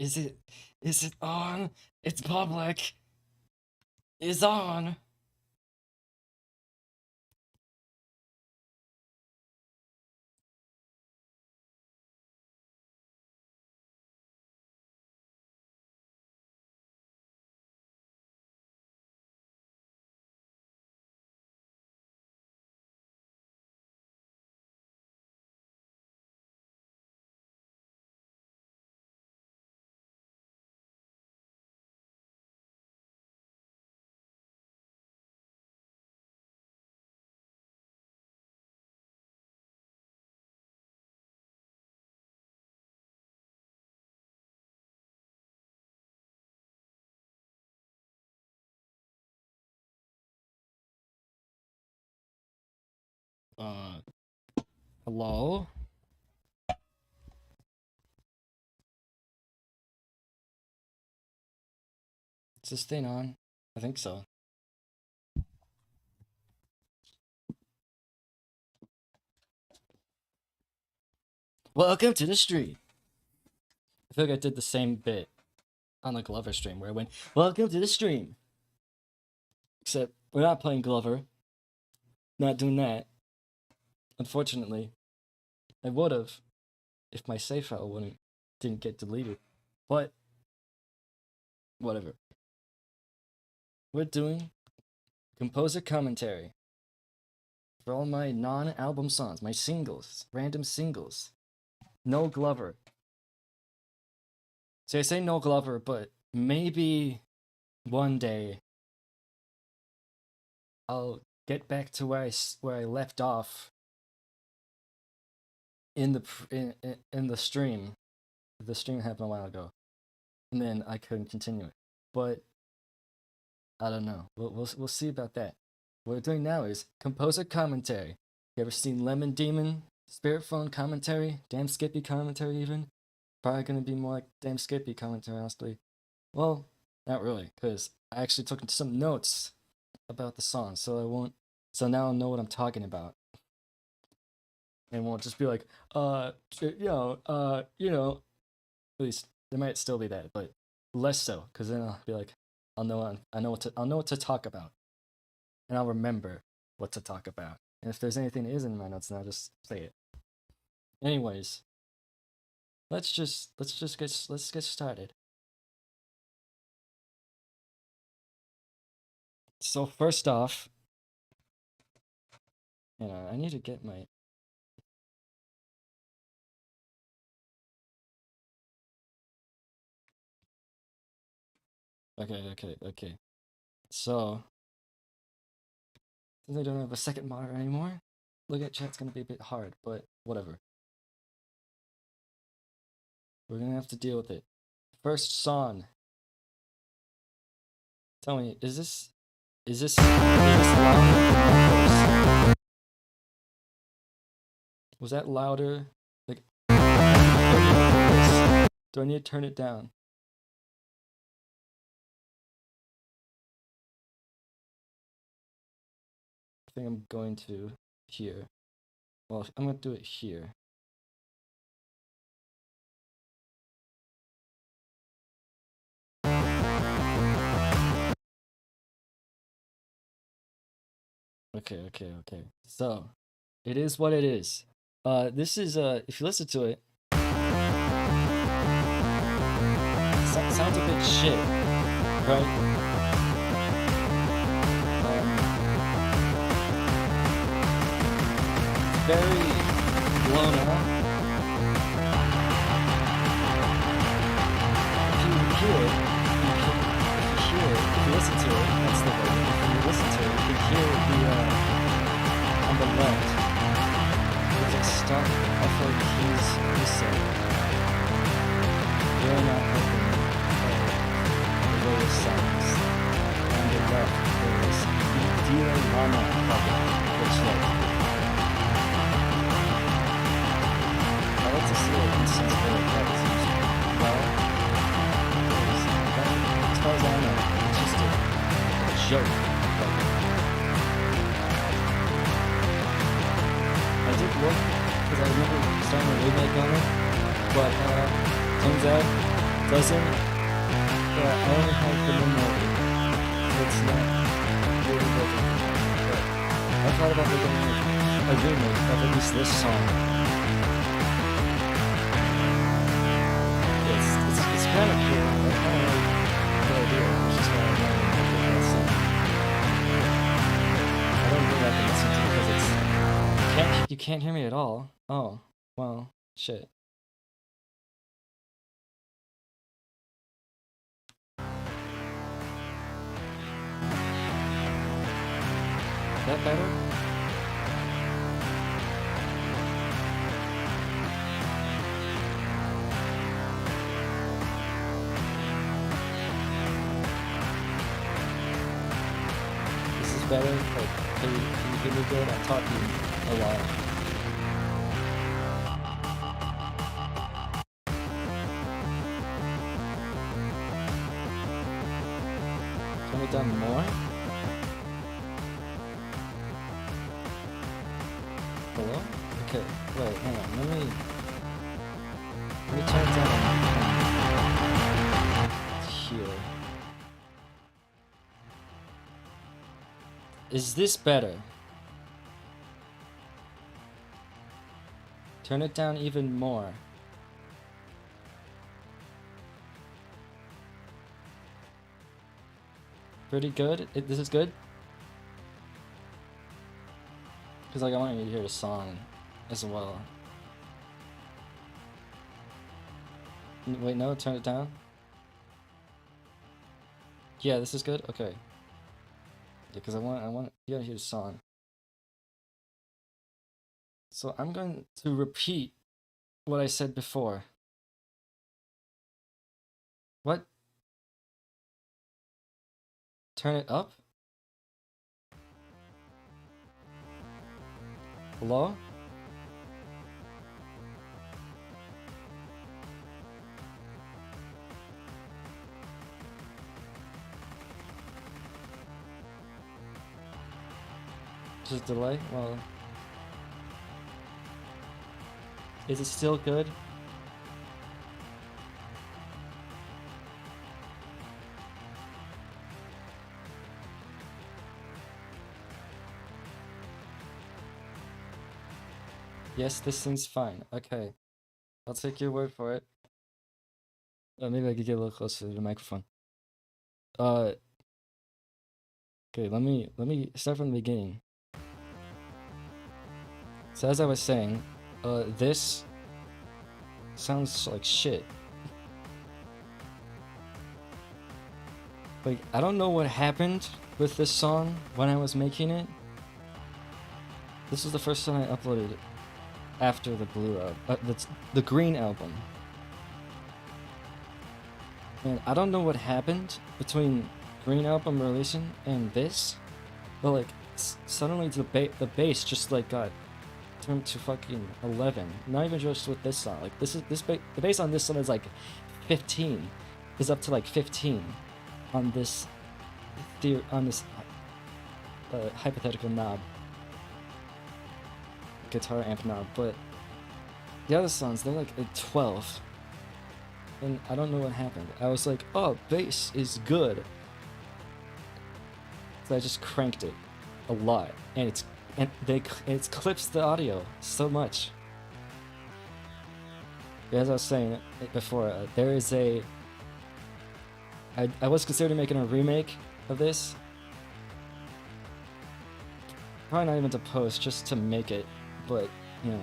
Is it on? It's public. It's on. Hello? Is this thing on? I think so. Welcome to the stream. I feel like I did the same bit on the Glover stream where I went, welcome to the stream. Except we're not playing Glover. Not doing that. Unfortunately. I would have if my save file didn't get deleted. But whatever. We're doing composer commentary for all my non-album songs, my singles, random singles. No Glover. So I say no Glover, but maybe one day I'll get back to where I left off in the stream. The stream happened a while ago, and then I couldn't continue it. But I don't know. We'll see about that. What we're doing now is composer commentary. You ever seen Lemon Demon, Spirit Phone commentary, Damn Skippy commentary even? Probably gonna be more like Damn Skippy commentary, honestly. Well, not really, because I actually took some notes about the song, so now I'll know what I'm talking about. And won't just be like, at least there might still be that, but less so, because then I'll be like, I'll know what to talk about, and I'll remember what to talk about. And if there's anything that isn't in my notes, then I'll just say it. Anyways, let's get started. So first off, I need to get my. Okay. So, since I don't have a second monitor anymore, looking at chat's gonna be a bit hard, but whatever. We're gonna have to deal with it. First song. Tell me, is this louder? Was that louder? Like, do I need to turn it down? I think I'm going to here. Well, I'm going to do it here. Okay. So, it is what it is. This is, if you listen to it, sounds a bit shit, right? Very blown out. If you listen to it, that's the way. If you listen to it, you can hear on the left. There's a start. I feel like he's saying, "You're not helping me." The way it sounds. On the left, there's Dear Mama Papa, which I like to see it in sense where it seems well. As far as I know, it's just a joke. I did look because I remember starting a remake on it, but turns out doesn't. Yeah, I only have the memo. It's not really different. But I thought about making a remake of at least this song. It's kind of cool. I kind of like the idea, which is why I wanted to make it that song. I don't think I can listen to it because you can't hear me at all. Oh, well, shit. Is that better? This is better? Like, can you hear me good? I'm talking a lot. Turn it down more? Hello? Okay, wait, hang on, let me turn it down here. Is this better? Turn it down even more. Pretty good? This is good? Because like I want you to hear the song as well. Wait, no, turn it down. Yeah, this is good? Okay. Yeah, because I want you to hear the song. So I'm going to repeat what I said before. What? Turn it up? Hello? Just delay? Well, is it still good? Yes, this seems fine. Okay, I'll take your word for it. Maybe I could get a little closer to the microphone. Okay, let me start from the beginning. So as I was saying, this sounds like shit. Like, I don't know what happened with this song when I was making it. This is the first song I uploaded after the blue album, that's the green album. And I don't know what happened between green album releasing and this, but like suddenly the bass just like got turned to fucking 11. Not even just with this song. Like the bass on this song is like 15. Is up to like 15 on this hypothetical knob, guitar amp knob, but the other songs, they're like at 12. And I don't know what happened. I was like, oh, bass is good. So I just cranked it a lot, and it clips the audio so much. As I was saying before, there is I was considering making a remake of this. Probably not even to post, just to make it, but, you know.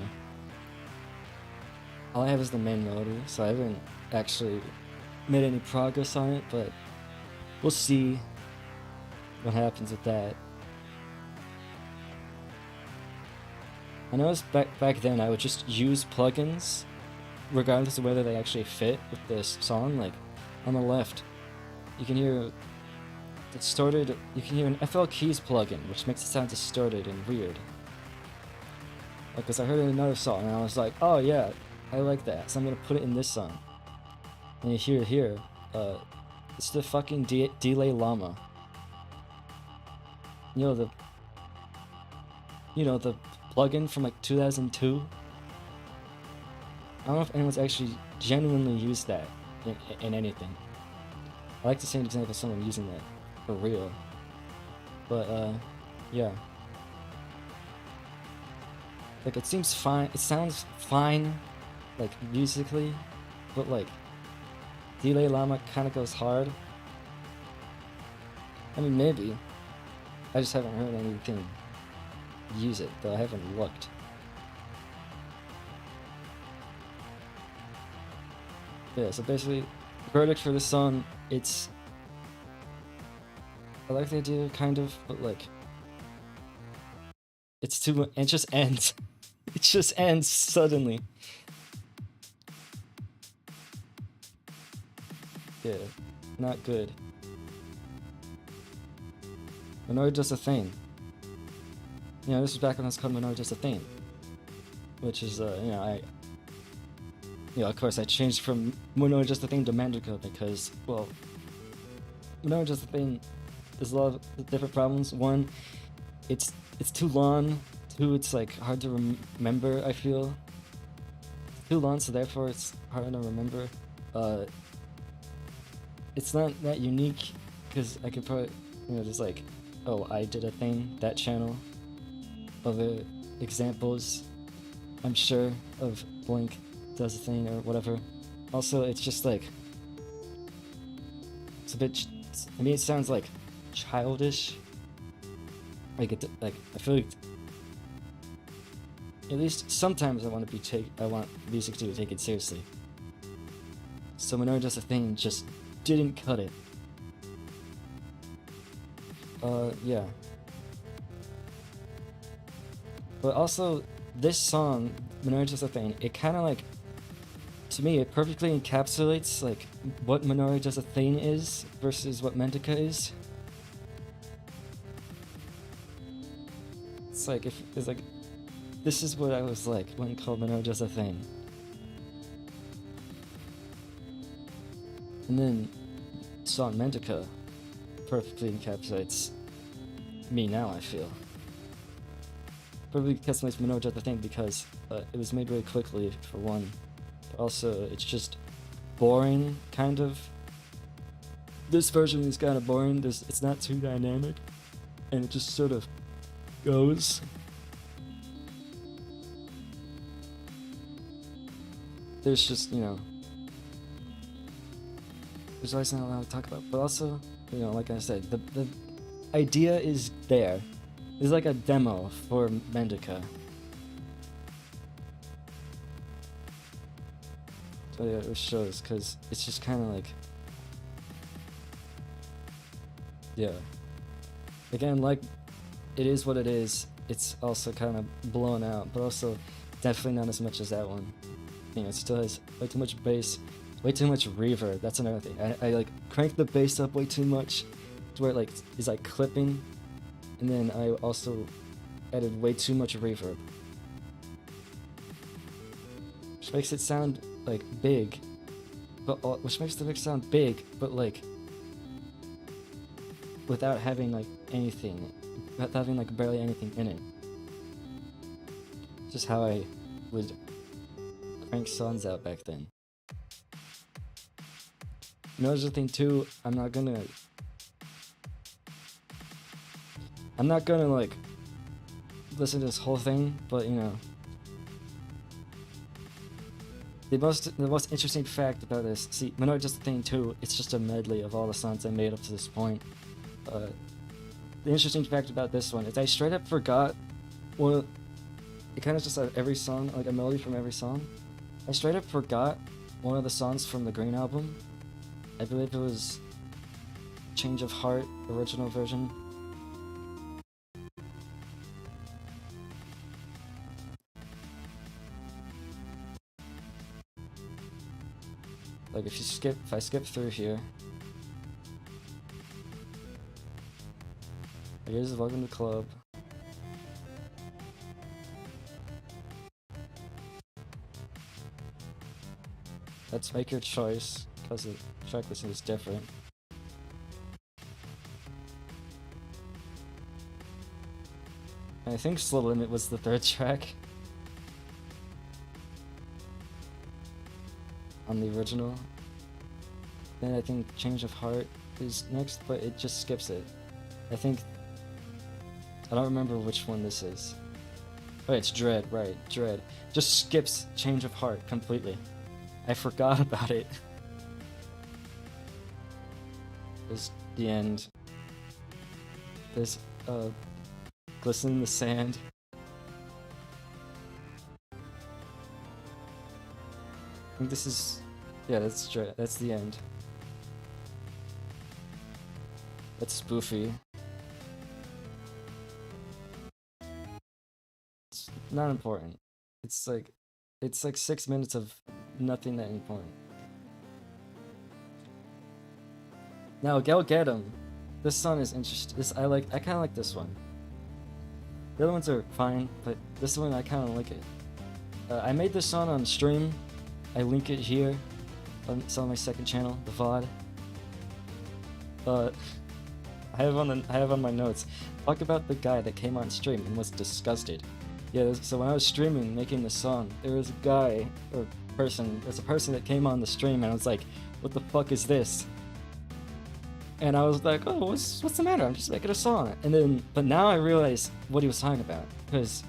All I have is the main melody, so I haven't actually made any progress on it, but we'll see what happens with that. I noticed back then I would just use plugins regardless of whether they actually fit with this song. Like on the left, you can hear distorted, you can hear an FL Keys plugin, which makes it sound distorted and weird. Because I heard it in another song and I was like, oh yeah, I like that, so I'm gonna put it in this song. And you hear it here, it's the fucking Delay Llama. You know the plugin from like 2002? I don't know if anyone's actually genuinely used that in anything. I like to see an example of someone using that for real. But yeah. Like it seems fine. It sounds fine, like musically, but like Delay Llama kind of goes hard. I mean, maybe. I just haven't heard anything use it, though I haven't looked. Yeah, so basically, verdict for this song, it's... I like the idea, kind of, but like... It's too much, it just ends. It just ends suddenly. Yeah, not good. Minori Just a Thing. You know, this was back when I was called Minori Just a Thing. Which is, you know, of course I changed from Minori Just a Thing to Mendica because, well, Minori Just a Thing, there's a lot of different problems. One, it's too long. Two, it's like hard to remember, I feel. It's too long, so therefore it's hard to remember. It's not that unique, because I could probably, you know, just like, oh, I did a thing, that channel. Other examples, I'm sure, of Blink does a thing or whatever. Also, it's just like, it's a bit, I mean, it sounds like childish. Like, I feel like, at least sometimes I want music to be taken seriously. So Minori Just a Thing just didn't cut it. Yeah. But also, this song, Minori Just a Thing, it kind of like, to me, it perfectly encapsulates like what Minori Just a Thing is versus what Mendica is. It's like, this is what I was like when called Minori Just a Thing. And then song Mendica perfectly encapsulates me now, I feel. Perfectly encapsulates Minori Just a Thing because it was made really quickly, for one. But also, it's just boring, kind of. This version is kind of boring. It's not too dynamic. And it just sort of goes. There's just, you know, there's always not a lot to talk about. But also, you know, like I said, the idea is there. It's like a demo for Mendica. So yeah, it shows, because it's just kind of like, yeah. Again, like, it is what it is. It's also kind of blown out, but also definitely not as much as that one. You know, it still has way too much bass, way too much reverb. That's another thing. I like cranked the bass up way too much to where it like is like clipping, and then I also added way too much reverb, which makes it sound like big, but which makes the mix sound big, but like without having like anything, without having like barely anything in it. Just how I would crank songs out back then. Another thing too, I'm not gonna like listen to this whole thing, but you know, the most interesting fact about this, see, Minori Just a Thing too, it's just a medley of all the songs I made up to this point. The interesting fact about this one is I straight up forgot, well, it kind of just had every song, like a melody from every song. I straight up forgot one of the songs from the Green Album. I believe it was Change of Heart, original version. Like if I skip through here. Here's Welcome to Club. Let's Make Your Choice, because the track listing is different. And I think Slow Limit was the third track on the original. Then I think Change of Heart is next, but it just skips it. I think... I don't remember which one this is. Oh, it's Dread, right, Dread. Just skips Change of Heart completely. I forgot about it. There's the end. There's, Glisten in the Sand. I think this is... Yeah, that's Dread. That's the end. That's Spoofy. It's not important. It's like 6 minutes of nothing that important. Now, Go Get 'Em. This song is interesting. I kind of like this one. The other ones are fine, but this one I kind of like it. I made this song on stream. I link it here. It's on my second channel, the VOD. I have on my notes. Talk about the guy that came on stream and was disgusted. Yeah, so when I was streaming, making this song, there was a guy, or person, there's a person that came on the stream and I was like, what the fuck is this? And I was like, oh, what's the matter? I'm just making a song. And then, but now I realize what he was talking about. Because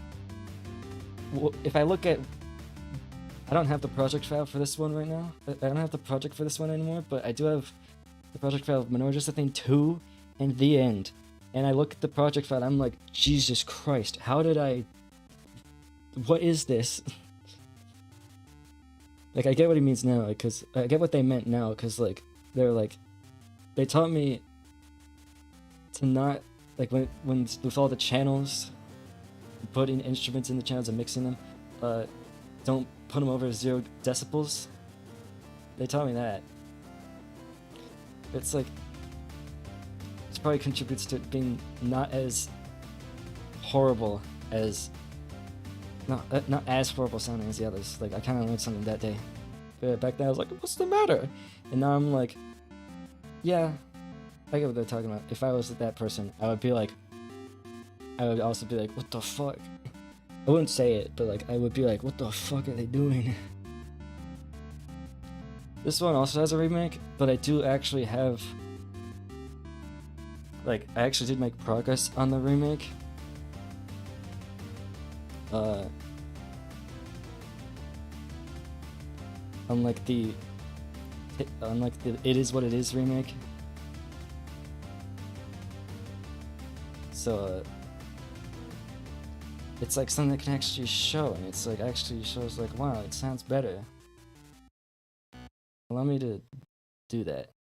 if I look at, I don't have the project file for this one right now. I don't have the project for this one anymore, but I do have the project file of Menorah's a Thing 2 and The End. And I look at the project file and I'm like, Jesus Christ, how did I... What is this? Like, I get what he means now, because I get what they meant now, because, like, they're like, they taught me to not, like, when with all the channels, putting instruments in the channels and mixing them, don't put them over 0 decibels. They taught me that. It's like, it probably contributes to it being not as horrible as, not as horrible sounding as the others. Like, I kind of learned something that day. But back then I was like, what's the matter? And now I'm like, yeah, I get what they're talking about. If I was that person, I would be like, I would also be like, what the fuck? I wouldn't say it, but like, I would be like, what the fuck are they doing? This one also has a remake, but I do actually have, like, I actually did make progress on the remake. Unlike the It Is What It Is remake. So, it's like something that can actually show, and it's like actually shows like, wow, it sounds better. Allow me to do that.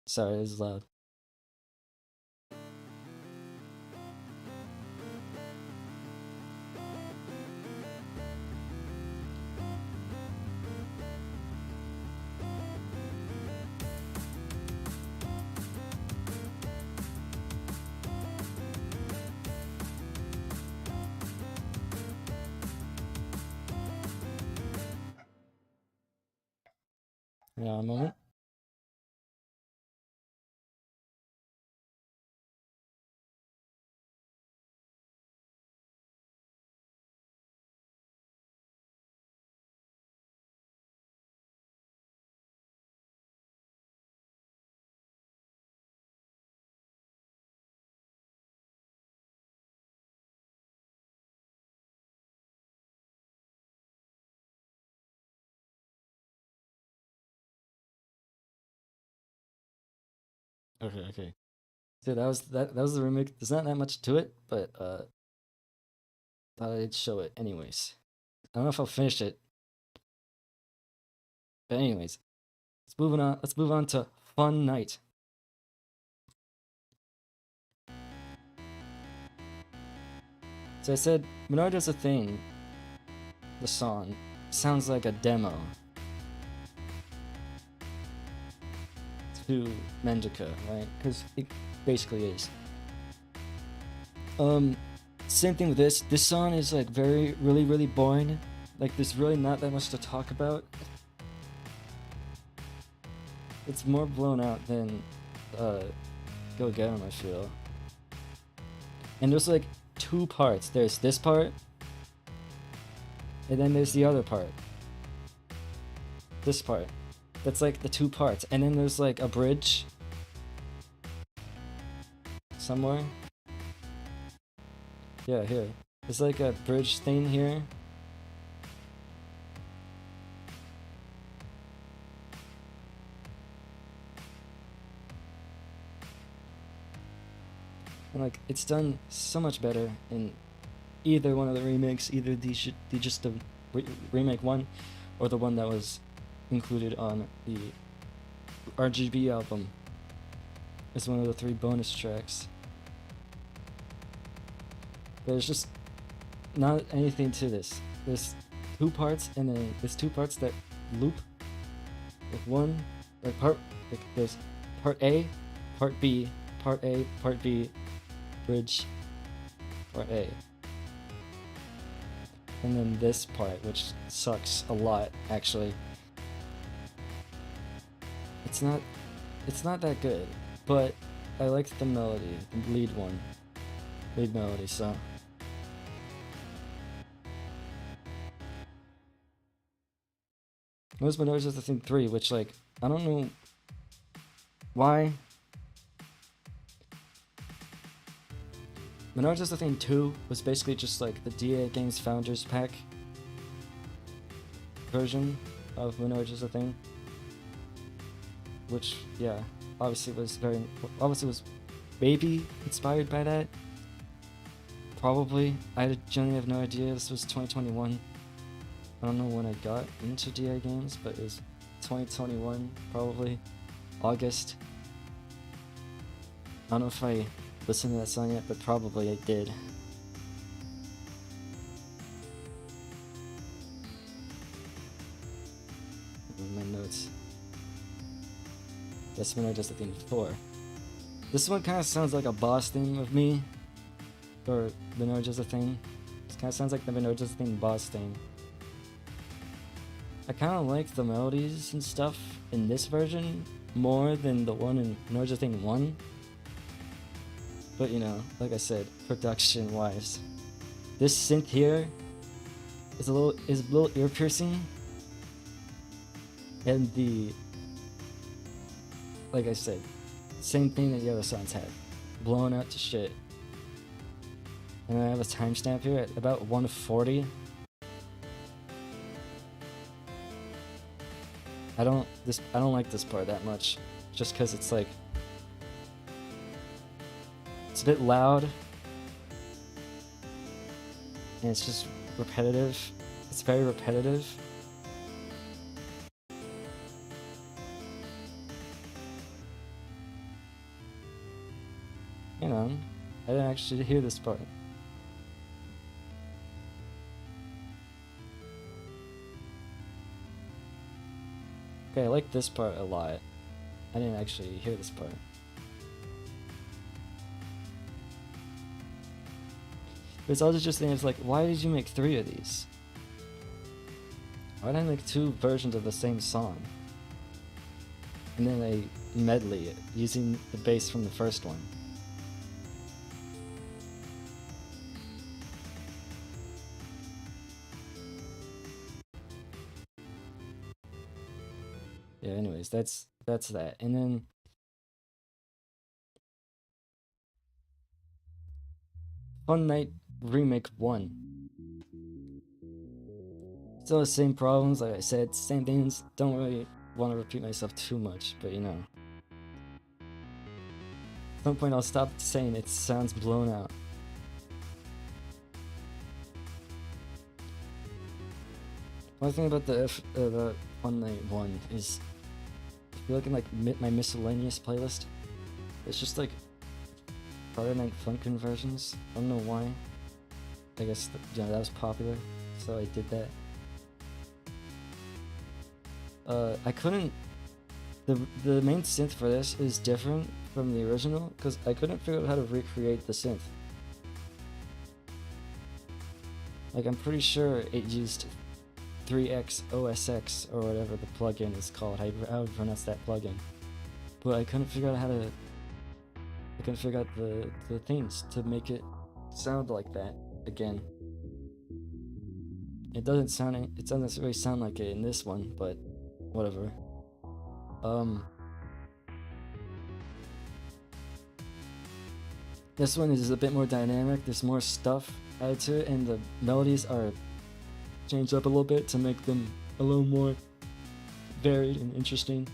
Sorry, it was loud. Yeah, a moment. Okay. Dude, that was the remake. There's not that much to it, but thought I'd show it anyways. I don't know if I'll finish it. But anyways, let's move on to Fun Night. So I said Menor Does a Thing, the song, sounds like a demo to Mendica, right? Because it basically is. Same thing with this. This song is like really boring. Like, there's really not that much to talk about. It's more blown out than Go Get 'Em, I feel. And there's like 2 parts. There's this part, and then there's the other part. this part. That's like the 2 parts, and then there's like a bridge somewhere. Yeah, here. There's like a bridge thing here. And like, it's done so much better in either one of the remakes, either just the remake one, or the one that was included on the RGB album. It's one of the 3 bonus tracks. There's just not anything to this. There's 2 parts, and then there's 2 parts that loop. There's part A, part B, part A, part B, bridge, part A. And then this part, which sucks a lot, actually. It's not that good, but I liked the melody, the lead melody, so. It was Mendica the Thing 3, which, like, I don't know why. Mendica the Thing 2 was basically just like the DA Games Founders Pack version of Mendica the Thing, which, yeah, obviously was maybe inspired by that. Probably. I genuinely have no idea. This was 2021. I don't know when I got into DA games, but it was 2021, probably August. I don't know if I listened to that song yet, but probably I did. My notes. That's when I just the theme 4. This one kind of sounds like a boss theme of me, or Mendica's a thing. It kind of sounds like the Mendica's a thing boss thing. I kind of like the melodies and stuff in this version more than the one in Mendica's Thing 1. But you know, like I said, production wise, this synth here is a little ear piercing, and like I said, same thing that the other songs had, blown out to shit. And I have a timestamp here at about 1:40. I don't like this part that much, just because it's like, it's a bit loud, and it's just repetitive. It's very repetitive. You know, I didn't actually hear this part. Okay, I like this part a lot. I didn't actually hear this part. But it's also just things like, why did you make 3 of these? Why did I make 2 versions of the same song? And then I medley it using the bass from the first one. Yeah, anyways, that's that. And then Fun Night Remake 1. Still the same problems, like I said, same things. Don't really want to repeat myself too much, but you know. At some point I'll stop saying it sounds blown out. One thing about the Fun Night 1 is, if you're looking like my miscellaneous playlist, it's just like Friday Night Funkin' versions. I don't know why. I guess that was popular, so I did that. I couldn't. The main synth for this is different from the original because I couldn't figure out how to recreate the synth. Like, I'm pretty sure it used 3x OSX or whatever the plugin is called. How would pronounce that plugin? But I couldn't figure out how to. I couldn't figure out the things to make it sound like that again. It doesn't really sound like it in this one, but whatever. This one is a bit more dynamic. There's more stuff added to it, and the melodies are changed up a little bit to make them a little more varied and interesting,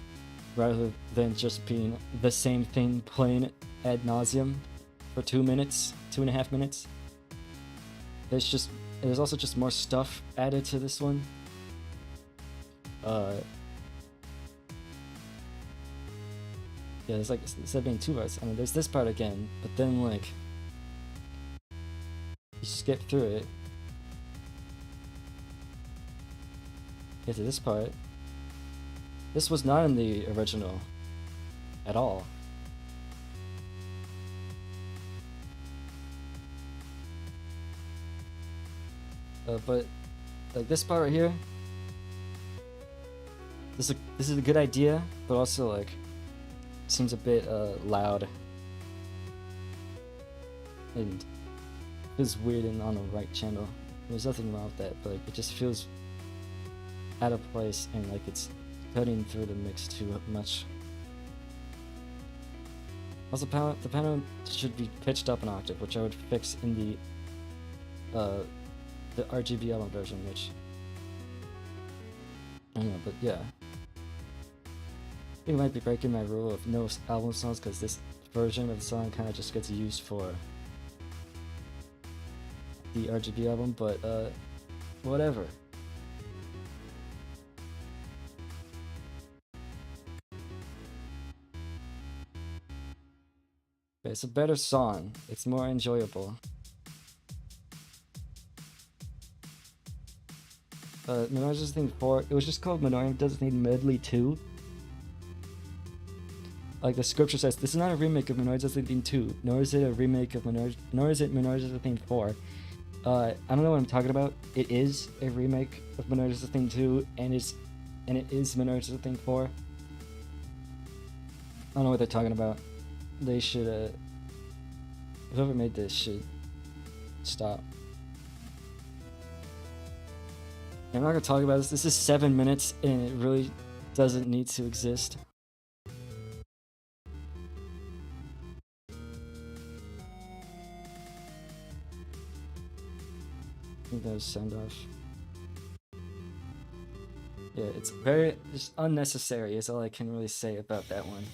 rather than just being the same thing playing ad nauseum for 2 minutes, 2.5 minutes. There's also just more stuff added to this one. Yeah, there's like, instead of being 2 parts, I mean, there's this part again, but then like, you skip through it, get to this part. This was not in the original at all. But like this part right here, this is a good idea, but also like seems a bit loud and feels weird and on the right channel. There's nothing wrong with that, but like, it just feels out of place and like it's cutting through the mix too much. Also, the piano should be pitched up an octave, which I would fix in the RGB Album version, which I don't know, but yeah. I think I might be breaking my rule of no album songs because this version of the song kind of just gets used for the RGB album, but whatever. Okay, it's a better song. It's more enjoyable. Menage Doesn't Thing 4, it was just called Menage Doesn't Thing Medley 2. Like the scripture says, this is not a remake of Menage Doesn't Thing 2, nor is it a remake of nor is it Menage Doesn't Thing 4. I don't know what I'm talking about. It is a remake of Menage Doesn't Thing 2, and it is Menage Doesn't Thing 4. I don't know what they're talking about. They should, whoever made this should stop. I'm not gonna talk about this. This is 7 minutes, and it really doesn't need to exist. I think that was send off. Yeah, it's very just unnecessary is all I can really say about that one.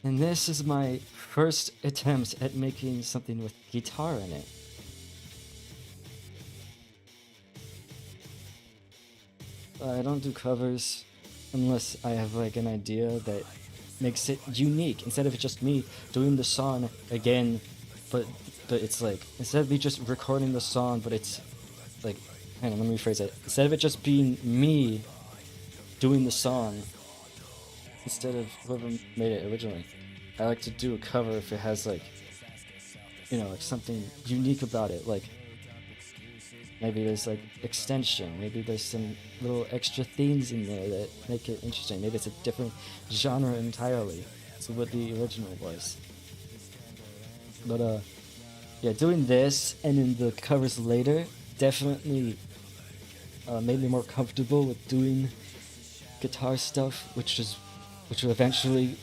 And this is my first attempt at making something with guitar in it. I don't do covers unless I have like an idea that makes it unique. Instead of it just me doing the song again, but it's like, instead of me just recording the song, but it's like, hang on, let me rephrase it. Instead of it just being me doing the song, instead of whoever made it originally, I like to do a cover if it has like, you know, like something unique about it, like maybe there's like extension, maybe there's some little extra themes in there that make it interesting, maybe it's a different genre entirely to what the original was. But yeah, doing this and then the covers later definitely made me more comfortable with doing guitar stuff, which will eventually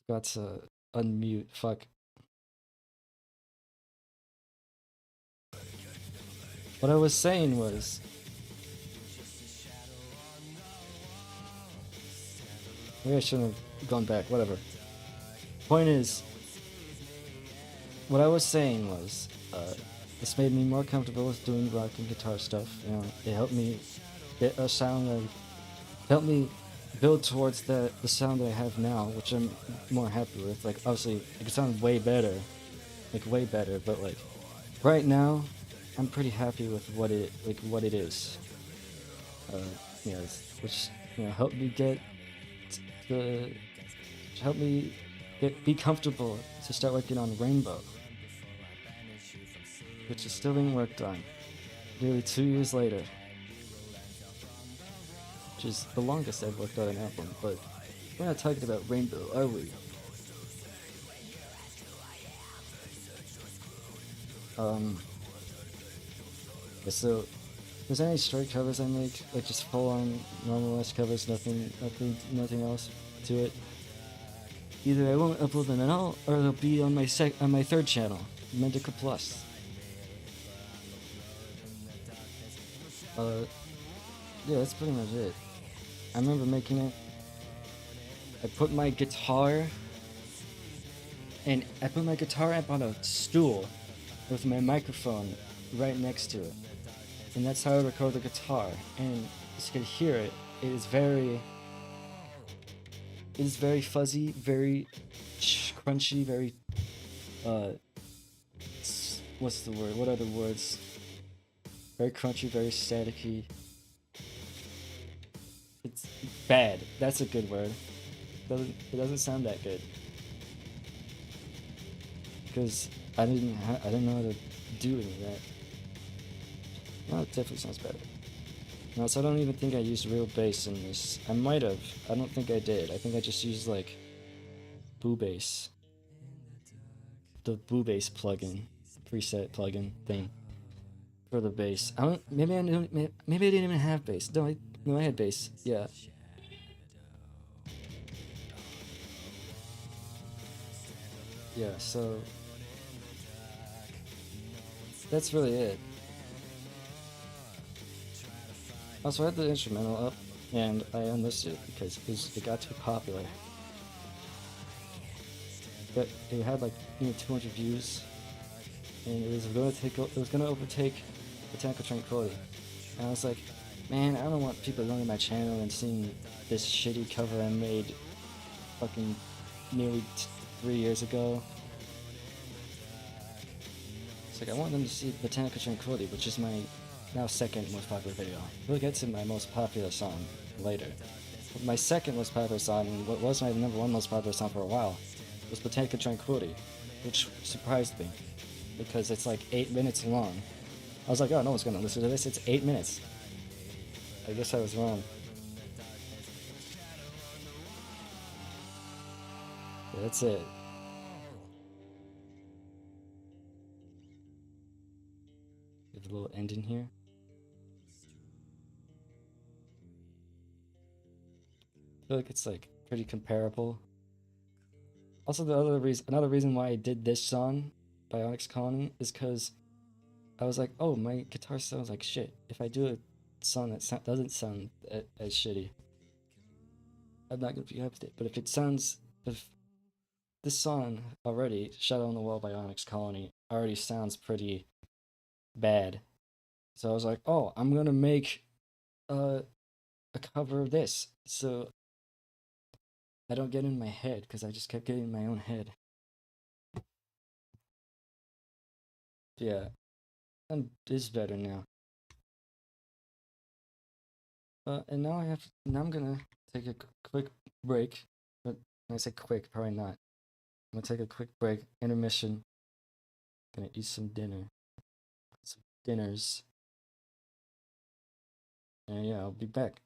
got to unmute. Fuck. What I was saying was, Maybe I shouldn't have gone back. Whatever. Point is, what I was saying was, this made me more comfortable with doing rock and guitar stuff. You know, it helped me get a sound that helped me build towards the sound that I have now, which I'm more happy with. Like, obviously, it could sound way better, like way better, but like right now, I'm pretty happy with what it is. Uh, you know, which helped me get to help me be comfortable to start working on Rainbow, which is still being worked on, nearly 2 years later, which is the longest I've worked on an album. But we're not talking about Rainbow, are we? So, if there's any straight covers I make, like just full on normalized covers, nothing else to it, either I won't upload them at all, or they'll be on my third channel, Mendica Plus. Yeah, that's pretty much it. I remember making it. I put my guitar amp on a stool with my microphone right next to it, and that's how I record the guitar. And as you can hear it, it is very fuzzy, very crunchy, very what's the word? What are the words? Very crunchy, very staticky. It's bad. That's a good word. It doesn't sound that good because I didn't know how to do any of that. No, it definitely sounds better. No, so I don't even think I used real bass in this. I might have. I don't think I did. I think I just used like Boo Bass, the Boo Bass plugin, preset plugin thing for the bass. I don't. Maybe I didn't even have bass. No, I had bass. Yeah. Yeah. So that's really it. Also, I had the instrumental up, and I unlisted it because it got too popular. But it had like 200 views, and it was gonna overtake Botanical Tranquility. And I was like, man, I don't want people going to my channel and seeing this shitty cover I made fucking nearly 3 years ago. It's like I want them to see Botanical Tranquility, which is my now second most popular video. We'll get to my most popular song later. But my second most popular song, and what was my number one most popular song for a while, was Botanical Tranquility, which surprised me because it's like 8 minutes long. I was like, oh, no one's gonna listen to this. It's 8 minutes. I guess I was wrong. Yeah, that's it. There's a little end in here. I feel like it's like pretty comparable. Also, another reason why I did this song by Onyx Colony is because I was like, oh, my guitar sounds like shit. If I do a song that doesn't sound as shitty, I'm not gonna be happy with it. But if this song already, Shadow on the Wall by Onyx Colony, already sounds pretty bad. So I was like, oh, I'm gonna make a cover of this. So I don't get in my head, because I just kept getting in my own head. Yeah, and it's better now. And now I'm gonna take a quick break. But when I say quick, probably not. I'm gonna take a quick break, intermission. Gonna eat some dinner. Some dinners. And yeah, I'll be back.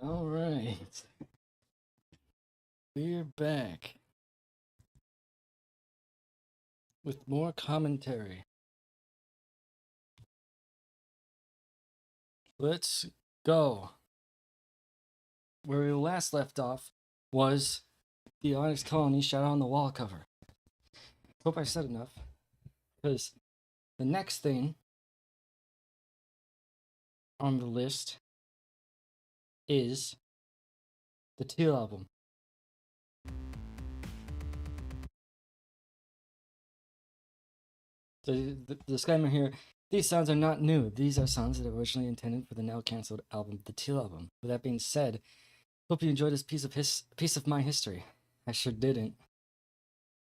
All right, we're back with more commentary. Let's go. Where we last left off was the Onyx Colony Shadow on the Wall cover. Hope I said enough, because the next thing on the list is the Teal album. The disclaimer here, these sounds are not new. These are songs that are originally intended for the now cancelled album, the Teal album. With that being said, hope you enjoyed this piece of my history. I sure didn't.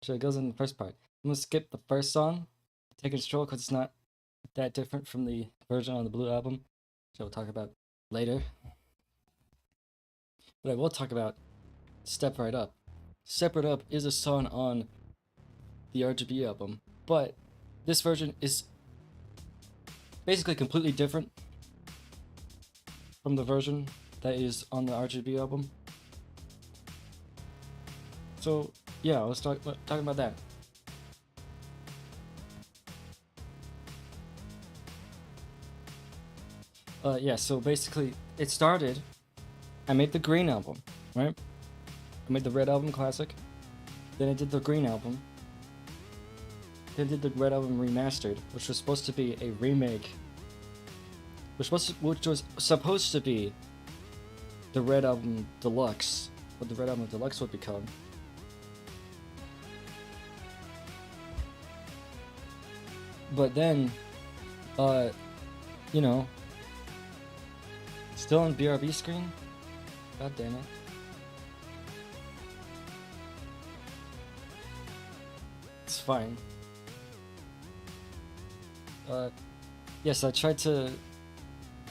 So it goes in the first part. I'm gonna skip the first song, Take Control, because it's not that different from the version on the Blue album, which I will talk about later. But I will talk about Step Right Up. Step Right Up is a song on the RGB album, but this version is basically completely different from the version that is on the RGB album. So yeah, let's talk about that. Yeah, so basically it started, I made the green album, right? I made the red album classic, then I did the green album, then I did the red album remastered, which was supposed to be a remake, which was supposed to be the red album deluxe, what the red album deluxe would become. But then, you know, still on BRB screen? God damn it. It's fine. Yes, I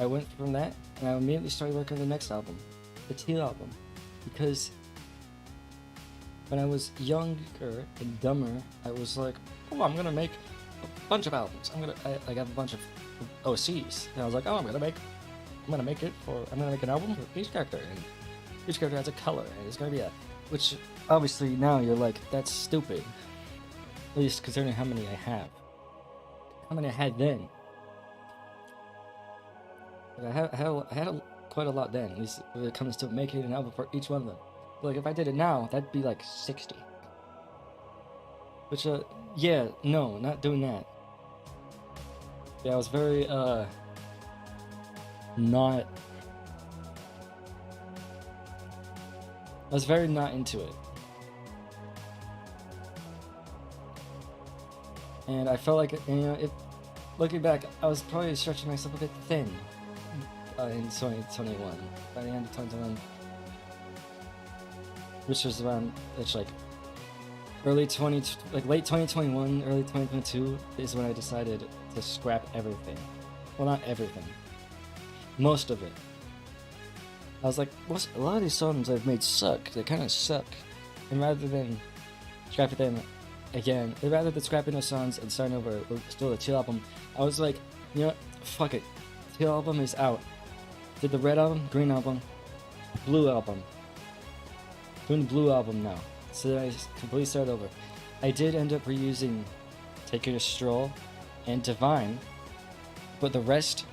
went from that, and I immediately started working on the next album, the Teal album, because when I was younger and dumber, I was like, oh, I'm gonna make a bunch of albums. I have a bunch of OCs, and I was like, oh, I'm gonna make an album for each character, and each character has a color, and it's gonna be which obviously now you're like, that's stupid. At least considering how many I have. How many I had then. I had quite a lot then, at least when it comes to making an album for each one of them. But like if I did it now, that'd be like 60. Which yeah, no, not doing that. Yeah, I was very not into it. And I felt like, looking back, I was probably stretching myself a bit thin in 2021. By the end of 2021, which was around, it's like late 2021, early 2022 is when I decided to scrap everything. Well, not everything. Most of it. I was like, a lot of these songs I've made suck. They kind of suck. And rather than scrapping them again, rather than scrapping those songs and starting over with still a Teal album, I was like, you know what? Fuck it. Teal album is out. Did the red album, green album, blue album. Doing the blue album now. So then I completely started over. I did end up reusing Taking a Stroll and Divine, but the rest,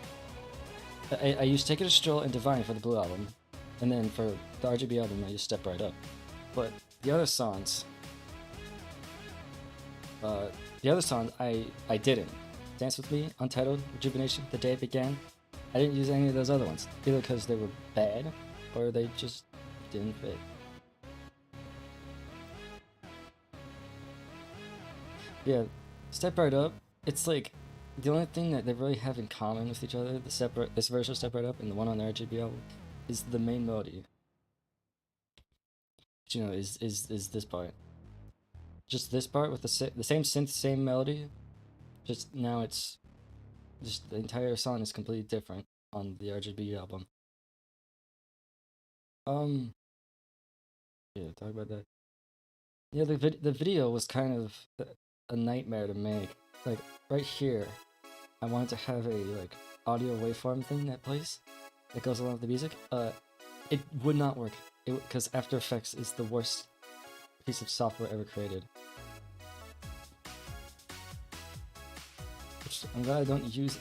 I used Taking a Stroll and Divine for the blue album, and then for the RGB album I just Step Right Up. But the other songs, I didn't. Dance With Me, Untitled, Rejuvenation, The Day It Began. I didn't use any of those other ones, either because they were bad or they just didn't fit. Yeah, Step Right Up, it's like the only thing that they really have in common with each other, this version of Step Right Up and the one on the RGB album, is the main melody. Which, is this part. Just this part with the same synth, same melody. Just now it's just the entire song is completely different on the RGB album. Yeah, talk about that. Yeah, the video was kind of a nightmare to make. Like right here, I wanted to have a audio waveform thing that plays that goes along with the music. it would not work. Because After Effects is the worst piece of software ever created. Which I'm glad I don't use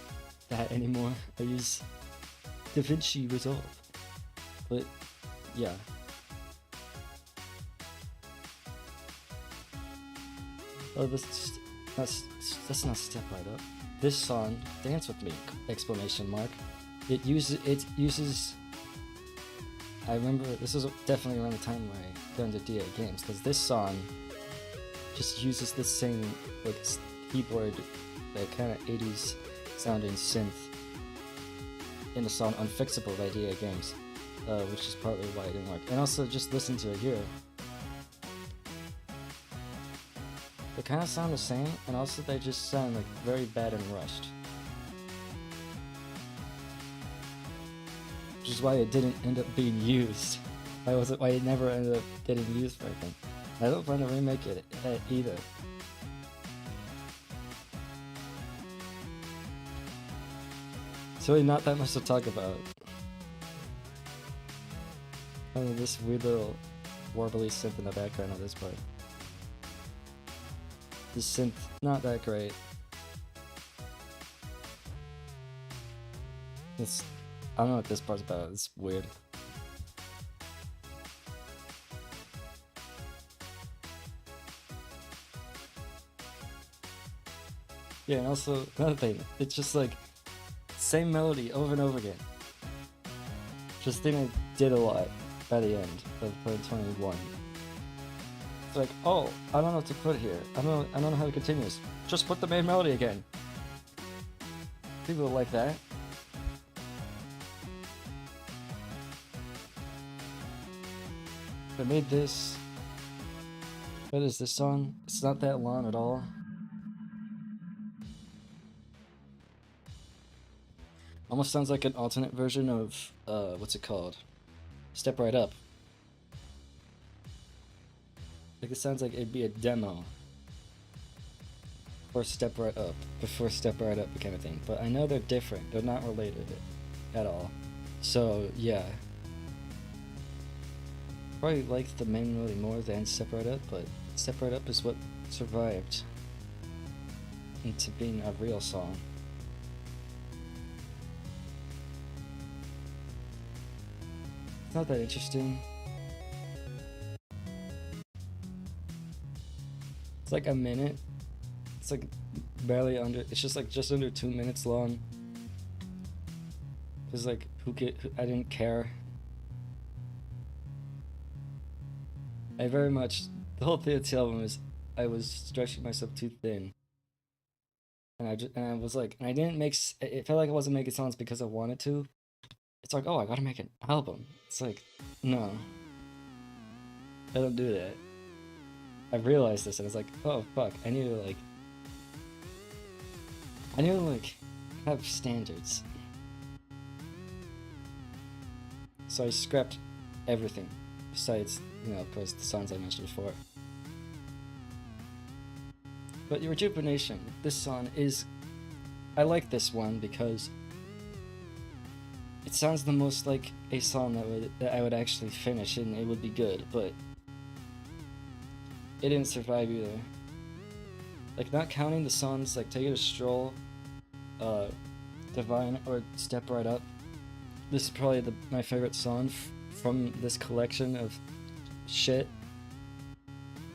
that anymore. I use DaVinci Resolve. But yeah. Oh, that's not Step Right Up. This song, Dance With Me! Exclamation mark. It uses. I remember this was definitely around the time when I got into DA games, because this song just uses the same like keyboard, like kind of 80s sounding synth in the song Unfixable by DA Games, which is partly why it didn't work. And also just listen to it here. They kind of sound the same, and also they just sound like very bad and rushed. Which is why it didn't end up being used. Why it never ended up getting used for anything. I don't plan to remake it either. It's really not that much to talk about. I mean, this weird little warbly synth in the background of this part. This synth, not that great. I don't know what this part's about, it's weird. Yeah, and also, another thing, it's just like, same melody over and over again. Just thing I did a lot by the end of 2021. It's like, oh, I don't know what to put here. I don't know how to continue this. Just put the main melody again. People like that. I made this. What is this song? It's not that long at all. Almost sounds like an alternate version of, what's it called? Step Right Up. Like it sounds like it'd be a demo for Step Right Up, before Step Right Up became a thing. But I know they're different, they're not related at all. So, yeah. Probably like the main melody more than Step Right Up, but Step Right Up is what survived into being a real song. It's not that interesting. It's like a minute. It's like barely under. It's just under 2 minutes long. It's like I didn't care. I very much, the whole thing of the album is I was stretching myself too thin, and I was like, and I didn't make. It felt like I wasn't making songs because I wanted to. It's like, oh, I gotta make an album. It's like, no, I don't do that. I realized this, and it's like, oh fuck, I need to have standards. So I scrapped everything, besides, of course, the songs I mentioned before. But your Rejuvenation, this song is, I like this one because it sounds the most like a song that I would actually finish and it would be good, but it didn't survive either. Like, not counting the songs like Take It a Stroll, Divine, or Step Right Up, this is probably my favorite song from this collection of shit.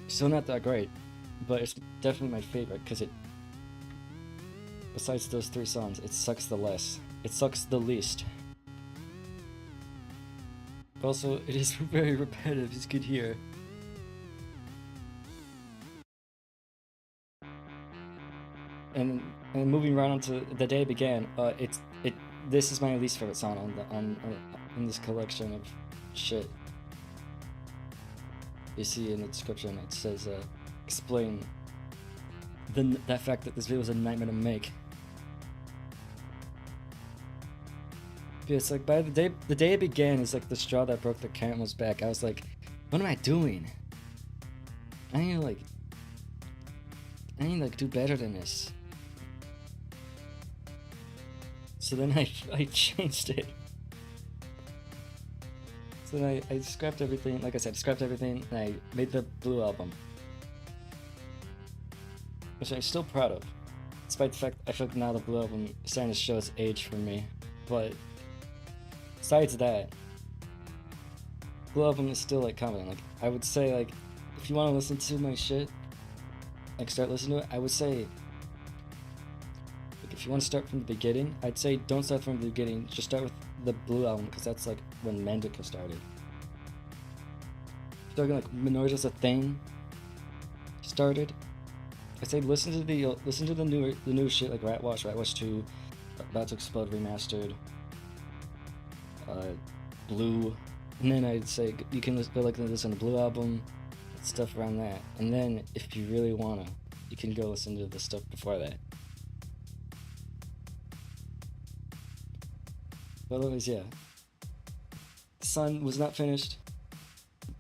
Still not that great, but it's definitely my favorite because besides those 3 songs, it sucks the least. But also, it is very repetitive, as you could hear. And moving right on to The Day Began, this is my least favorite song in this collection of shit. You see in the description it says, explain that fact that this video was a nightmare to make. It's like, by the day it began is like the straw that broke the camel's back. I was like, what am I doing? I need to do better than this. So then I changed it. So then I scrapped everything, like I said, scrapped everything, and I made the Blue album. Which I'm still proud of. Despite the fact I feel like now the Blue album is starting to show its age for me. But besides that, Blue album is still like competent. Like I would say, like if you want to listen to my shit, like start listening to it, I would say like if you want to start from the beginning, I'd say don't start from the beginning, just start with the Blue album, because that's like when Mendica started. Starting like Menor's a Thing started. I say listen to the new shit like Ratwash 2, About to Explode remastered, Blue, and then I'd say you can listen to Blue album, stuff around that, and then if you really wanna, you can go listen to the stuff before that. But otherwise, yeah, The Sun was not finished.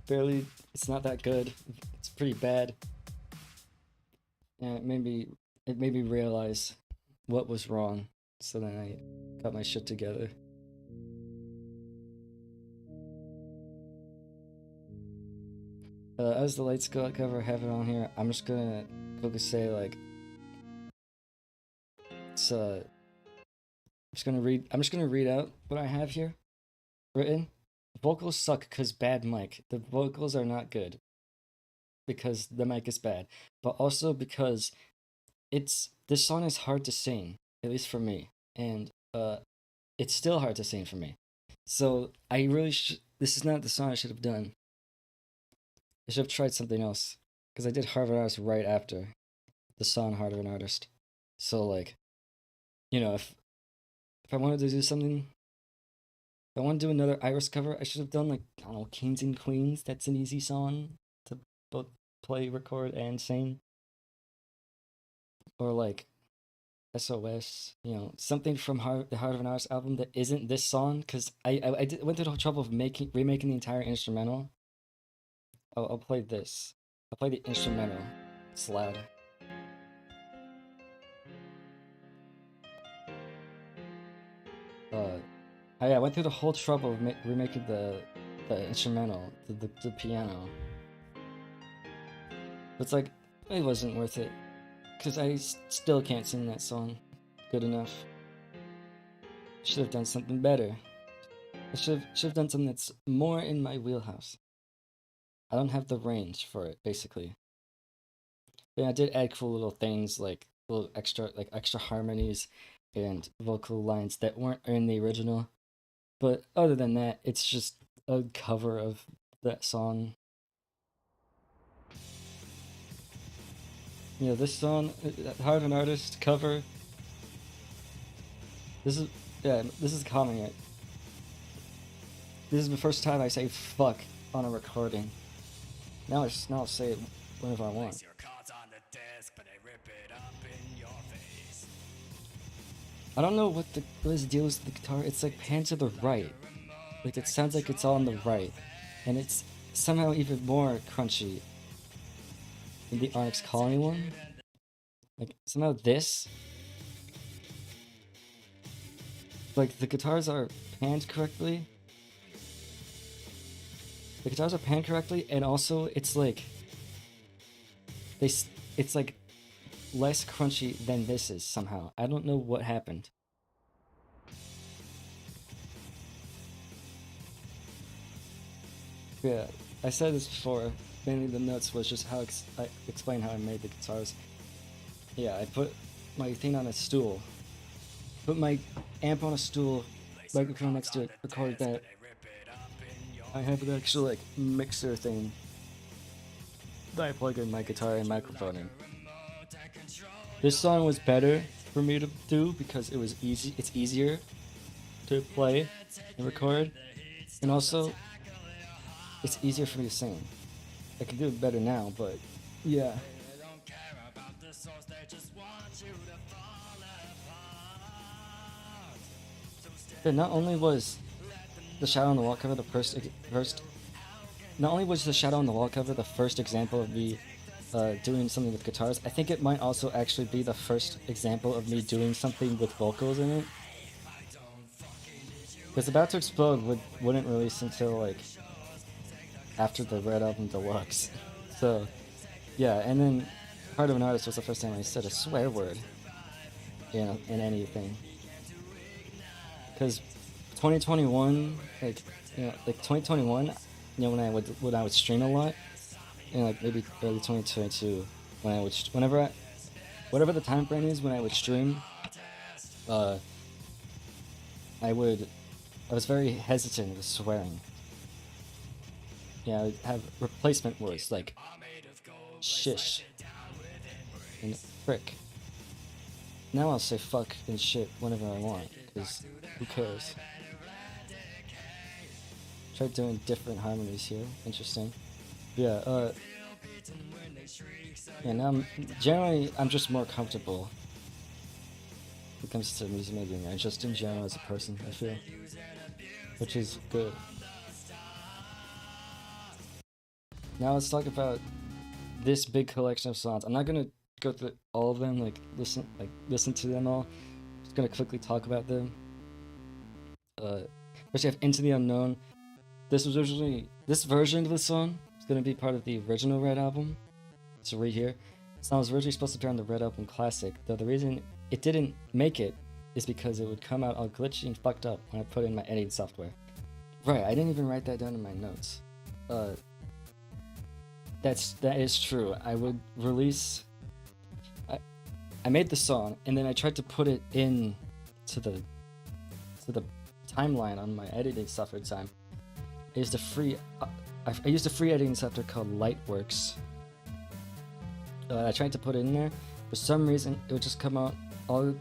Barely, it's not that good. It's pretty bad. And it made me realize what was wrong. So then I got my shit together. As the lights go cover, I have it on here. I'm just gonna quickly say like it's I'm just gonna read out what I have here written. Vocals suck because bad mic. The vocals are not good because the mic is bad, but also because this song is hard to sing, at least for me, and it's still hard to sing for me. So I really this is not the song I should have done. I should have tried something else, because I did Heart of an Artist right after the song Heart of an Artist. So like, you know, if I wanted to do something, if I want to do another Iris cover, I should have done like, I don't know, Kings and Queens. That's an easy song to both play, record, and sing. Or like SOS, you know, something from the Heart of an Artist album that isn't this song, because I went through the trouble of remaking the entire instrumental. I'll play this. I'll play the instrumental. It's loud. I went through the whole trouble of remaking the instrumental, the piano. But it's like, it wasn't worth it, because I still can't sing that song good enough. Should have done something better. I should have done something that's more in my wheelhouse. I don't have the range for it, basically. But I did add cool little things like little extra harmonies and vocal lines that weren't in the original. But other than that, it's just a cover of that song. You know, this song, Heart of an Artist cover. This is common yet. This is the first time I say fuck on a recording. Now I'll say it whenever I want. I don't know what his deal is with the guitar. It's like pan to the right. Like it sounds like it's on the right. And it's somehow even more crunchy than the Onyx Colony one. Like somehow this. Like the guitars are panned correctly. The guitars are panned correctly, and also it's like it's like less crunchy than this is somehow. I don't know what happened. Yeah, I said this before. Mainly the notes was just how I explained how I made the guitars. Yeah, I put my thing on a stool. Put my amp on a stool, microphone next to it, recorded that. I have an actual like mixer thing that I plug in my guitar and microphone in. This song was better for me to do because it was easy. It's easier to play and record, and also it's easier for me to sing. I can do it better now, but yeah. But not only was the Shadow on the Wall cover the first not only was the Shadow on the Wall cover the first example of me doing something with guitars, I think it might also actually be the first example of me doing something with vocals in it. Because About to Explode wouldn't release until like after the Red Album Deluxe. So yeah, and then Heart of an Artist was the first time I said a swear word, you know, in anything. Because 2021, like, you know, like 2021, you know, when I would stream a lot, you know, like maybe early 2022, when I would whatever the time frame is when I would stream, uh, I was very hesitant with swearing. Yeah, I would have replacement words like shish and frick. Now I'll say fuck and shit whenever I want, because who cares? Try doing different harmonies here. Interesting. Yeah, yeah, now I'm just more comfortable when it comes to music making, and just in general as a person, I feel. Which is good. Now let's talk about this big collection of songs. I'm not gonna go through all of them, like listen to them all. I'm just gonna quickly talk about them. First you have Into the Unknown. This version of the song is gonna be part of the original Red Album. So right here. The song was originally supposed to appear on the Red Album Classic, though the reason it didn't make it is because it would come out all glitchy and fucked up when I put it in my editing software. Right, I didn't even write that down in my notes. That is true. I would release. I made the song and then I tried to put it in to the timeline on my editing software time. I used a free editing software called Lightworks. I tried to put it in there. For some reason, it would just come out all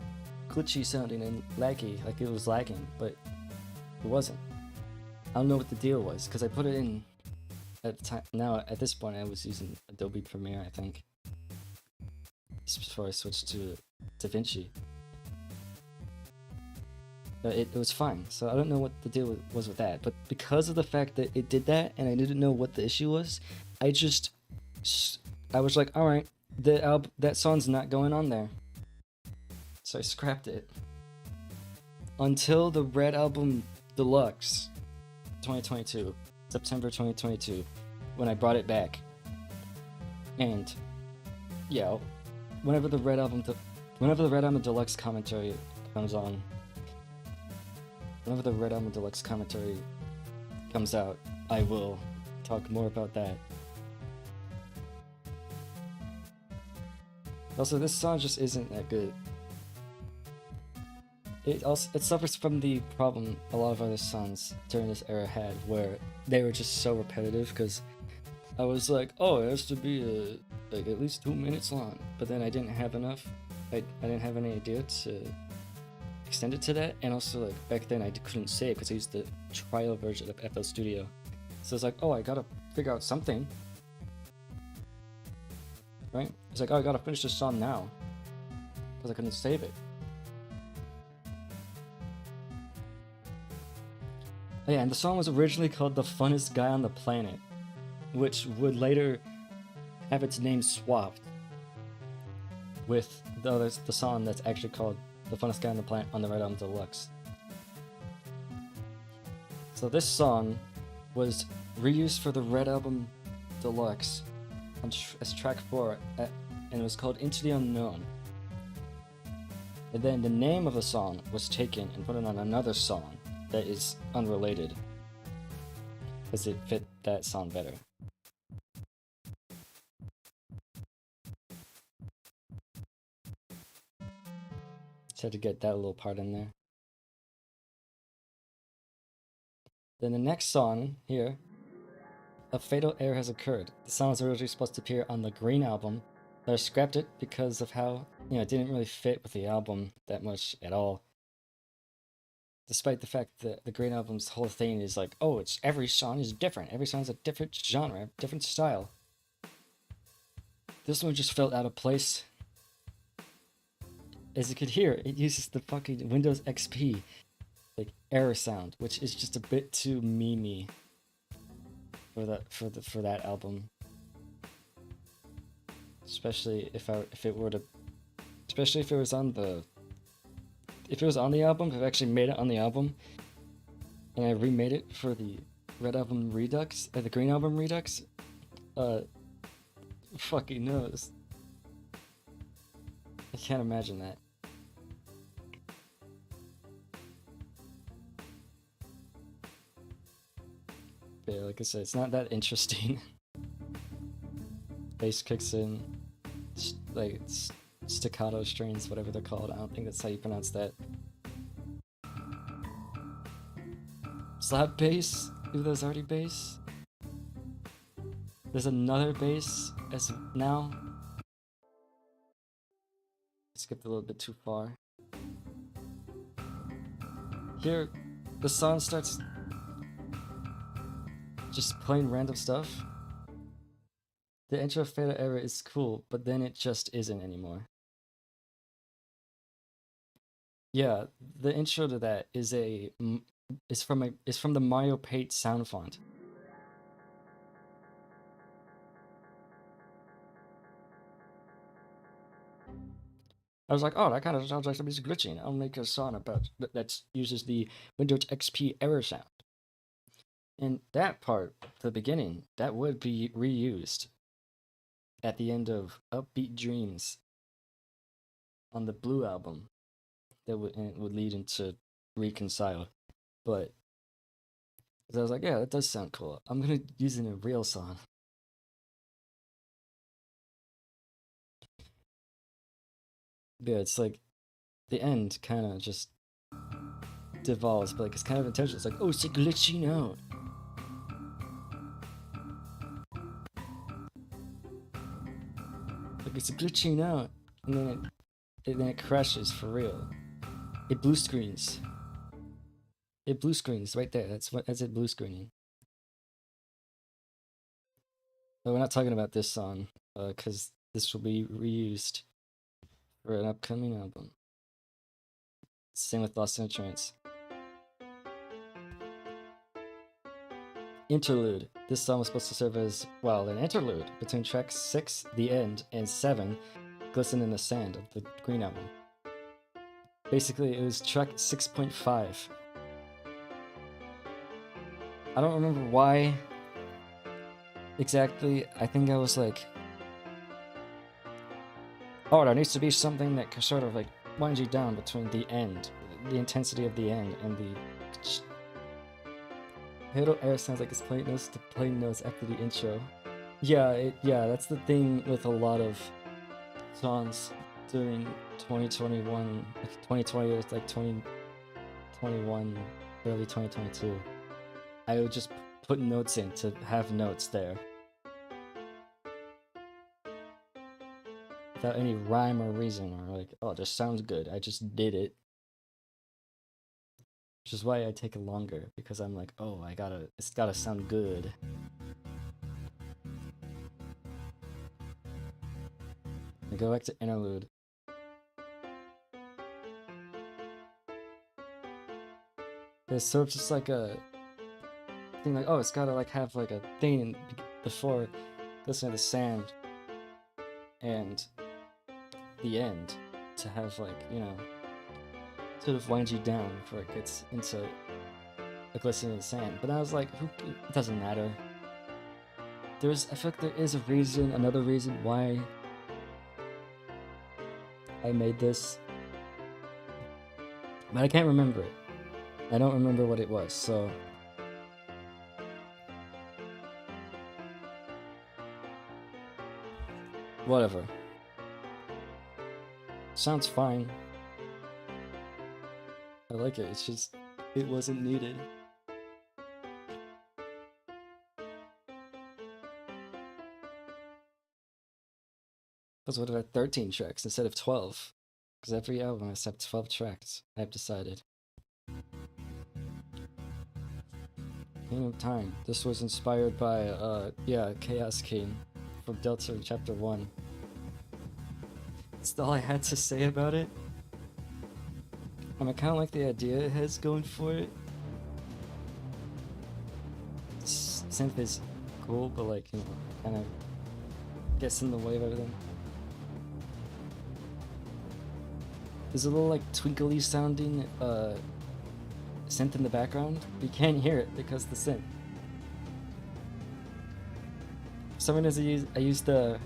glitchy sounding and laggy, like it was lagging, but it wasn't. I don't know what the deal was, because I put it in at the time. Now, at this point, I was using Adobe Premiere, I think, just before I switched to DaVinci. But it was fine, so I don't know what the deal was with that. But because of the fact that it did that, and I didn't know what the issue was, I was like, alright, that song's not going on there. So I scrapped it. Until the Red Album Deluxe 2022, September 2022, when I brought it back. And yeah, whenever the Red Album Deluxe commentary comes on, whenever the Red Album Deluxe commentary comes out, I will talk more about that. Also, this song just isn't that good. It suffers from the problem a lot of other songs during this era had, where they were just so repetitive. Because I was like, oh, it has to be like at least 2 minutes long, but then I didn't have enough. I didn't have any idea to extend it to that, and also like back then I couldn't save because I used the trial version of FL Studio. So it's like, oh, I gotta figure out something. Right? It's like, oh, I gotta finish this song now because I couldn't save it. Oh, yeah, and the song was originally called The Funnest Guy on the Planet, which would later have its name swapped with the song that's actually called The Funnest Guy on the Planet on the Red Album Deluxe. So this song was reused for the Red Album Deluxe as track 4, and it was called Into the Unknown. And then the name of the song was taken and put it on another song that is unrelated, because it fit that song better. Just had to get that little part in there. Then the next song here, A Fatal Error Has Occurred. The song was originally supposed to appear on the Green Album, but I scrapped it because of how, it didn't really fit with the album that much at all. Despite the fact that the Green Album's whole thing is like, oh, every song is different. Every song's a different genre, different style. This one just felt out of place. As you could hear, it uses the fucking Windows XP error sound, which is just a bit too memey for that album. Especially if it was on the album, if it actually made it on the album, and I remade it for the Red Album Redux, the Green Album Redux, fucking knows. I can't imagine that. But yeah, like I said, it's not that interesting. Bass kicks in, like staccato strings, whatever they're called. I don't think that's how you pronounce that. Slap bass? Ooh, there's already bass. There's another bass as now. Skipped a little bit too far. Here, the song starts just playing random stuff. The intro fader era is cool, but then it just isn't anymore. Yeah, the intro to that is from the Mario Paint sound font. I was like, oh, that kind of sounds like somebody's glitching. I'll make a song about that uses the Windows XP error sound. And that part, the beginning, that would be reused at the end of Upbeat Dreams on the Blue album. That would lead into Reconciled. But I was like, yeah, that does sound cool. I'm gonna use it in a real song. Yeah, it's like the end kind of just devolves, but like it's kind of intentional. It's like, oh, it's glitching out. Like it's glitching out, and then it crashes for real. It blue screens. It blue screens right there. That's it blue screening. But we're not talking about this song, because this will be reused for an upcoming album. Same with Lost in a Trance. Interlude. This song was supposed to serve as, well, an interlude between tracks 6, The End, and 7, Glisten in the Sand of the Green Album. Basically, it was track 6.5. I don't remember why exactly. I think I was like, oh, there needs to be something that sort of like winds you down between the end, the intensity of the end, and the Halo Air sounds like it's playing notes after the intro. Yeah, that's the thing with a lot of songs during 2021, 2020, like 2021, early 2022. I would just put notes in to have notes there. Without any rhyme or reason, or like, oh, this sounds good, I just did it. Which is why I take it longer, because I'm like, oh, it's gotta sound good. I go back to interlude. It's sort of just like a thing, like, oh, it's gotta like have like a thing before listening to the sand and the end to have like, you know, sort of winds you down before it gets into like listening to the sand. But I was like, it doesn't matter. I feel like there is another reason why I made this, but I can't remember it. I don't remember what it was, so whatever. Sounds fine. I like it. It's just, it wasn't needed. That's what I had 13 tracks instead of 12. Because every album has to have 12 tracks, I've decided. King of Time. This was inspired by, Chaos King from Delta in Chapter 1. That's all I had to say about it. I kind of like the idea it has going for it. Synth is cool, but like, you know, kind of gets in the way of everything. There's a little like twinkly sounding synth in the background. You can't hear it because of the synth. For some reason I used that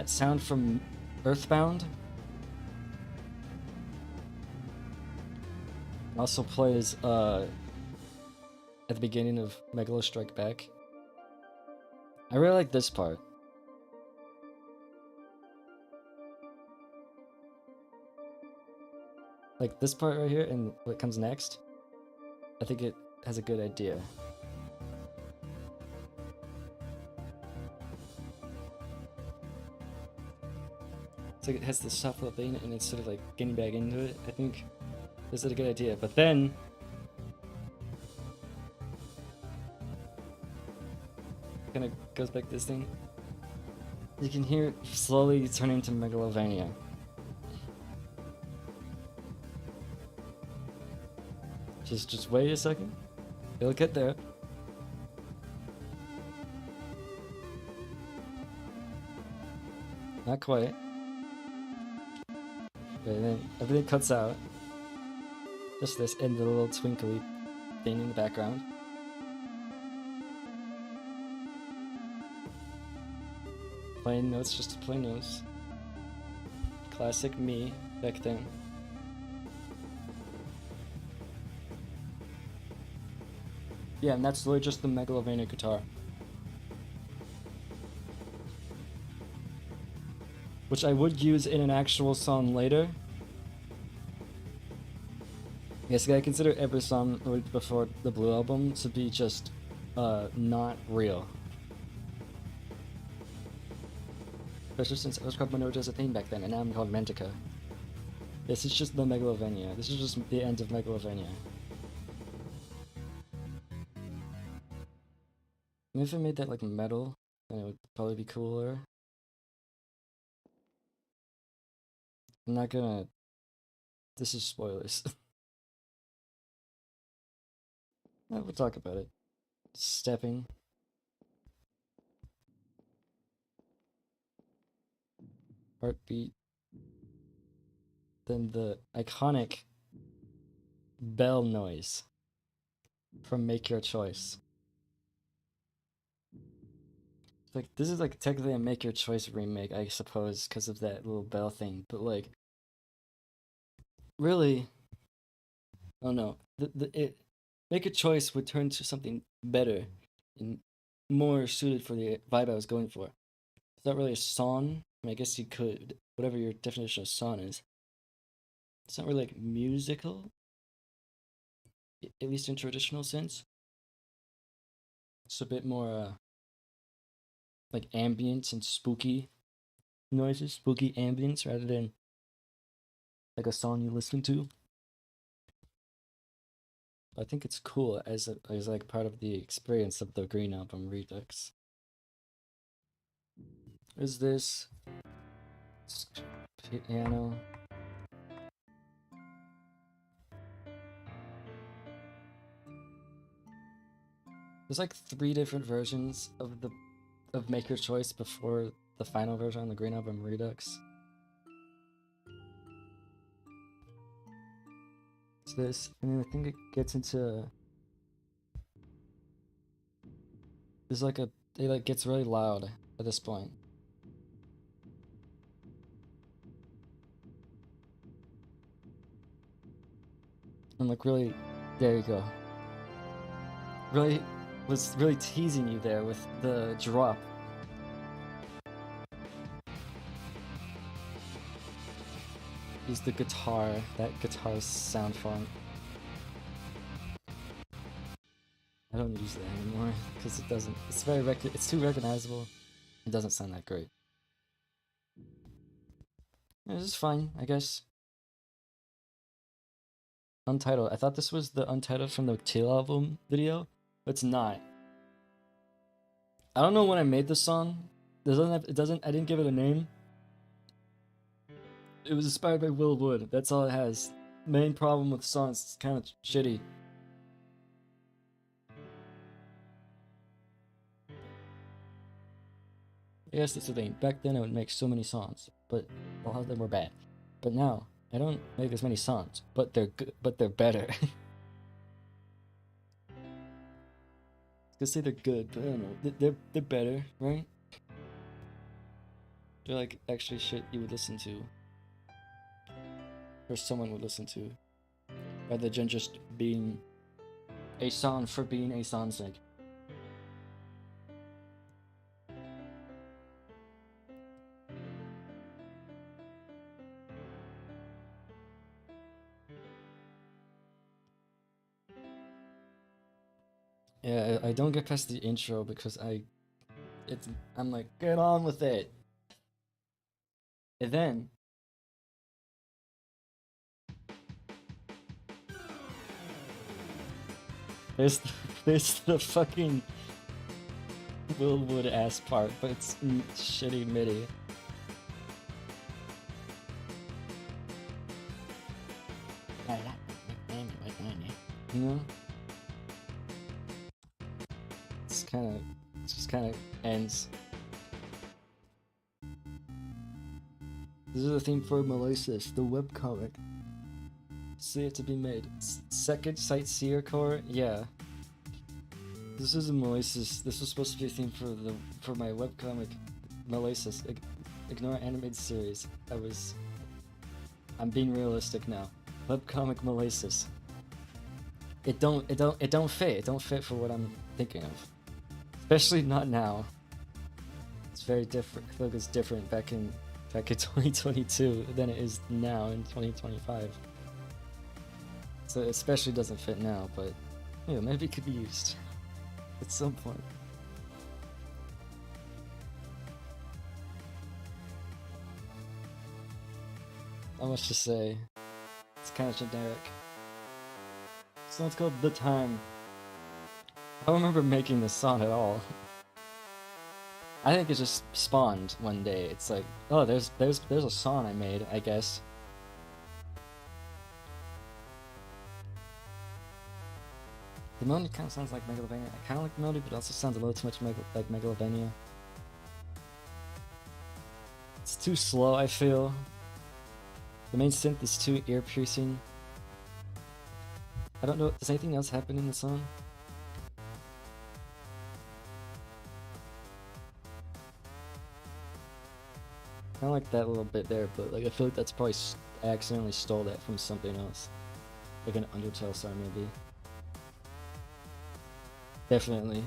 sound from Earthbound. Also plays at the beginning of Megalo Strike Back. I really like this part. Like this part right here and what comes next. I think it has a good idea. It's like it has this soft little thing and it's sort of like getting back into it. I think this is a good idea. But then kind of goes back to this thing. You can hear it slowly turning into Megalovania. Just wait a second. It'll get there. Not quite. Okay, and then everything cuts out. Just this and the little twinkly thing in the background. Plain notes, just plain notes. Classic me back then. Yeah, and that's really just the Megalovania guitar. Which I would use in an actual song later. Yes, I consider every song released before the Blue Album to be just not real. Especially since I was called Monroe as a thing back then, and now I'm called Mendica. This is just the Megalovania. This is just the end of Megalovania. Maybe if I made that like metal, then it would probably be cooler. I'm not gonna... This is spoilers. We'll talk about it. Stepping. Heartbeat. Then the iconic bell noise from Make Your Choice. Like, this is like technically a Make Your Choice remake, I suppose, because of that little bell thing, but like, really, I don't know. Make a Choice would turn to something better and more suited for the vibe I was going for. It's not really a song. I mean, I guess you could, whatever your definition of song is. It's not really like musical, at least in traditional sense. It's a bit more like ambient and spooky noises, spooky ambience, rather than like a song you listen to. I think it's cool as like part of the experience of the Green Album Redux. Is this piano? There's like 3 different versions of Make Your Choice before the final version on the Green Album Redux. It's this, and then I think it gets into... There's like it like gets really loud at this point. And like really, there you go. Really was really teasing you there with the drop. Use the guitar, that guitar sound font. I don't use that anymore because it doesn't. It's it's too recognizable. It doesn't sound that great. Yeah, this is fine, I guess. Untitled. I thought this was the Untitled from the Teal album video, but it's not. I don't know when I made this song. I didn't give it a name. It was inspired by Will Wood. That's all it has. Main problem with the song is it's kind of shitty. I guess that's the thing. Back then I would make so many songs, but a lot of them were bad. But now, I don't make as many songs, but they're good, but they're better. Say they're good, but I don't know. They're better, right? They're like actually shit you would listen to, or someone would listen to, rather than just being a song for being a song's sake. Yeah, I don't get past the intro because I'm like, get on with it. And then there's there's the fucking Willwood ass part, but it's shitty MIDI. You know? It just kind of ends. This is the theme for Melissus, the webcomic. See it to be made. Second Sightseer Core? Yeah. This is a Melissus. This was supposed to be a theme for my webcomic Melissus. Ignore animated series. I'm being realistic now. Webcomic Melissus. It don't fit. It don't fit for what I'm thinking of. Especially not now. It's very different. I feel like it's different back in 2022 than it is now in 2025. So it especially doesn't fit now, but yeah, maybe it could be used at some point. Not much to say. It's kind of generic. So it's called The Time. I don't remember making this song at all. I think it just spawned one day. It's like, oh, there's a song I made, I guess. The melody kind of sounds like Megalovania. I kind of like the melody, but it also sounds a little too much like Megalovania. It's too slow, I feel. The main synth is too ear-piercing. I don't know, does anything else happen in the song? I like that little bit there, but like I feel like that's probably I accidentally stole that from something else, like an Undertale song maybe. Definitely.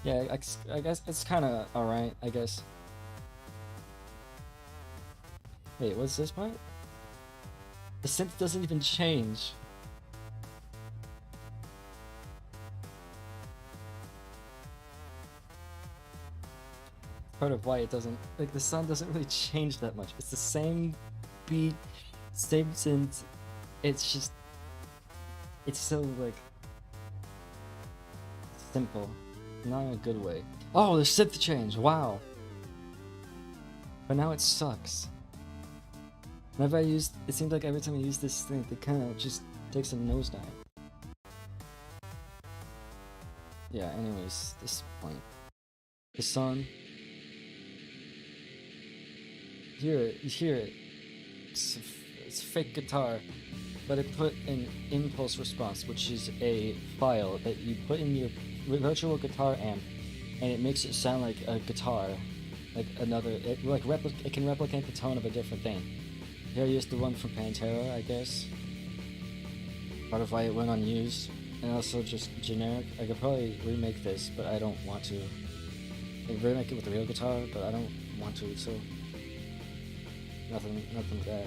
Yeah, I guess it's kind of alright. I guess. Wait, what's this part? The synth doesn't even change. Part of why it doesn't, like, the sound doesn't really change that much. It's the same beat, same synth. It's just, it's so like simple, not in a good way. Oh, the synth change! Wow. But now it sucks. Whenever I use, it seems like every time I use this thing, it kind of just takes a nosedive. Yeah, anyways, this point. The song. You hear it. It's fake guitar, but it put an impulse response, which is a file that you put in your virtual guitar amp, and it makes it sound like a guitar, like another. It can replicate the tone of a different thing. Here I used the one from Pantera, I guess. Part of why it went unused, and also just generic. I could probably remake this, but I don't want to. I could remake it with a real guitar, but I don't want to. So nothing with that.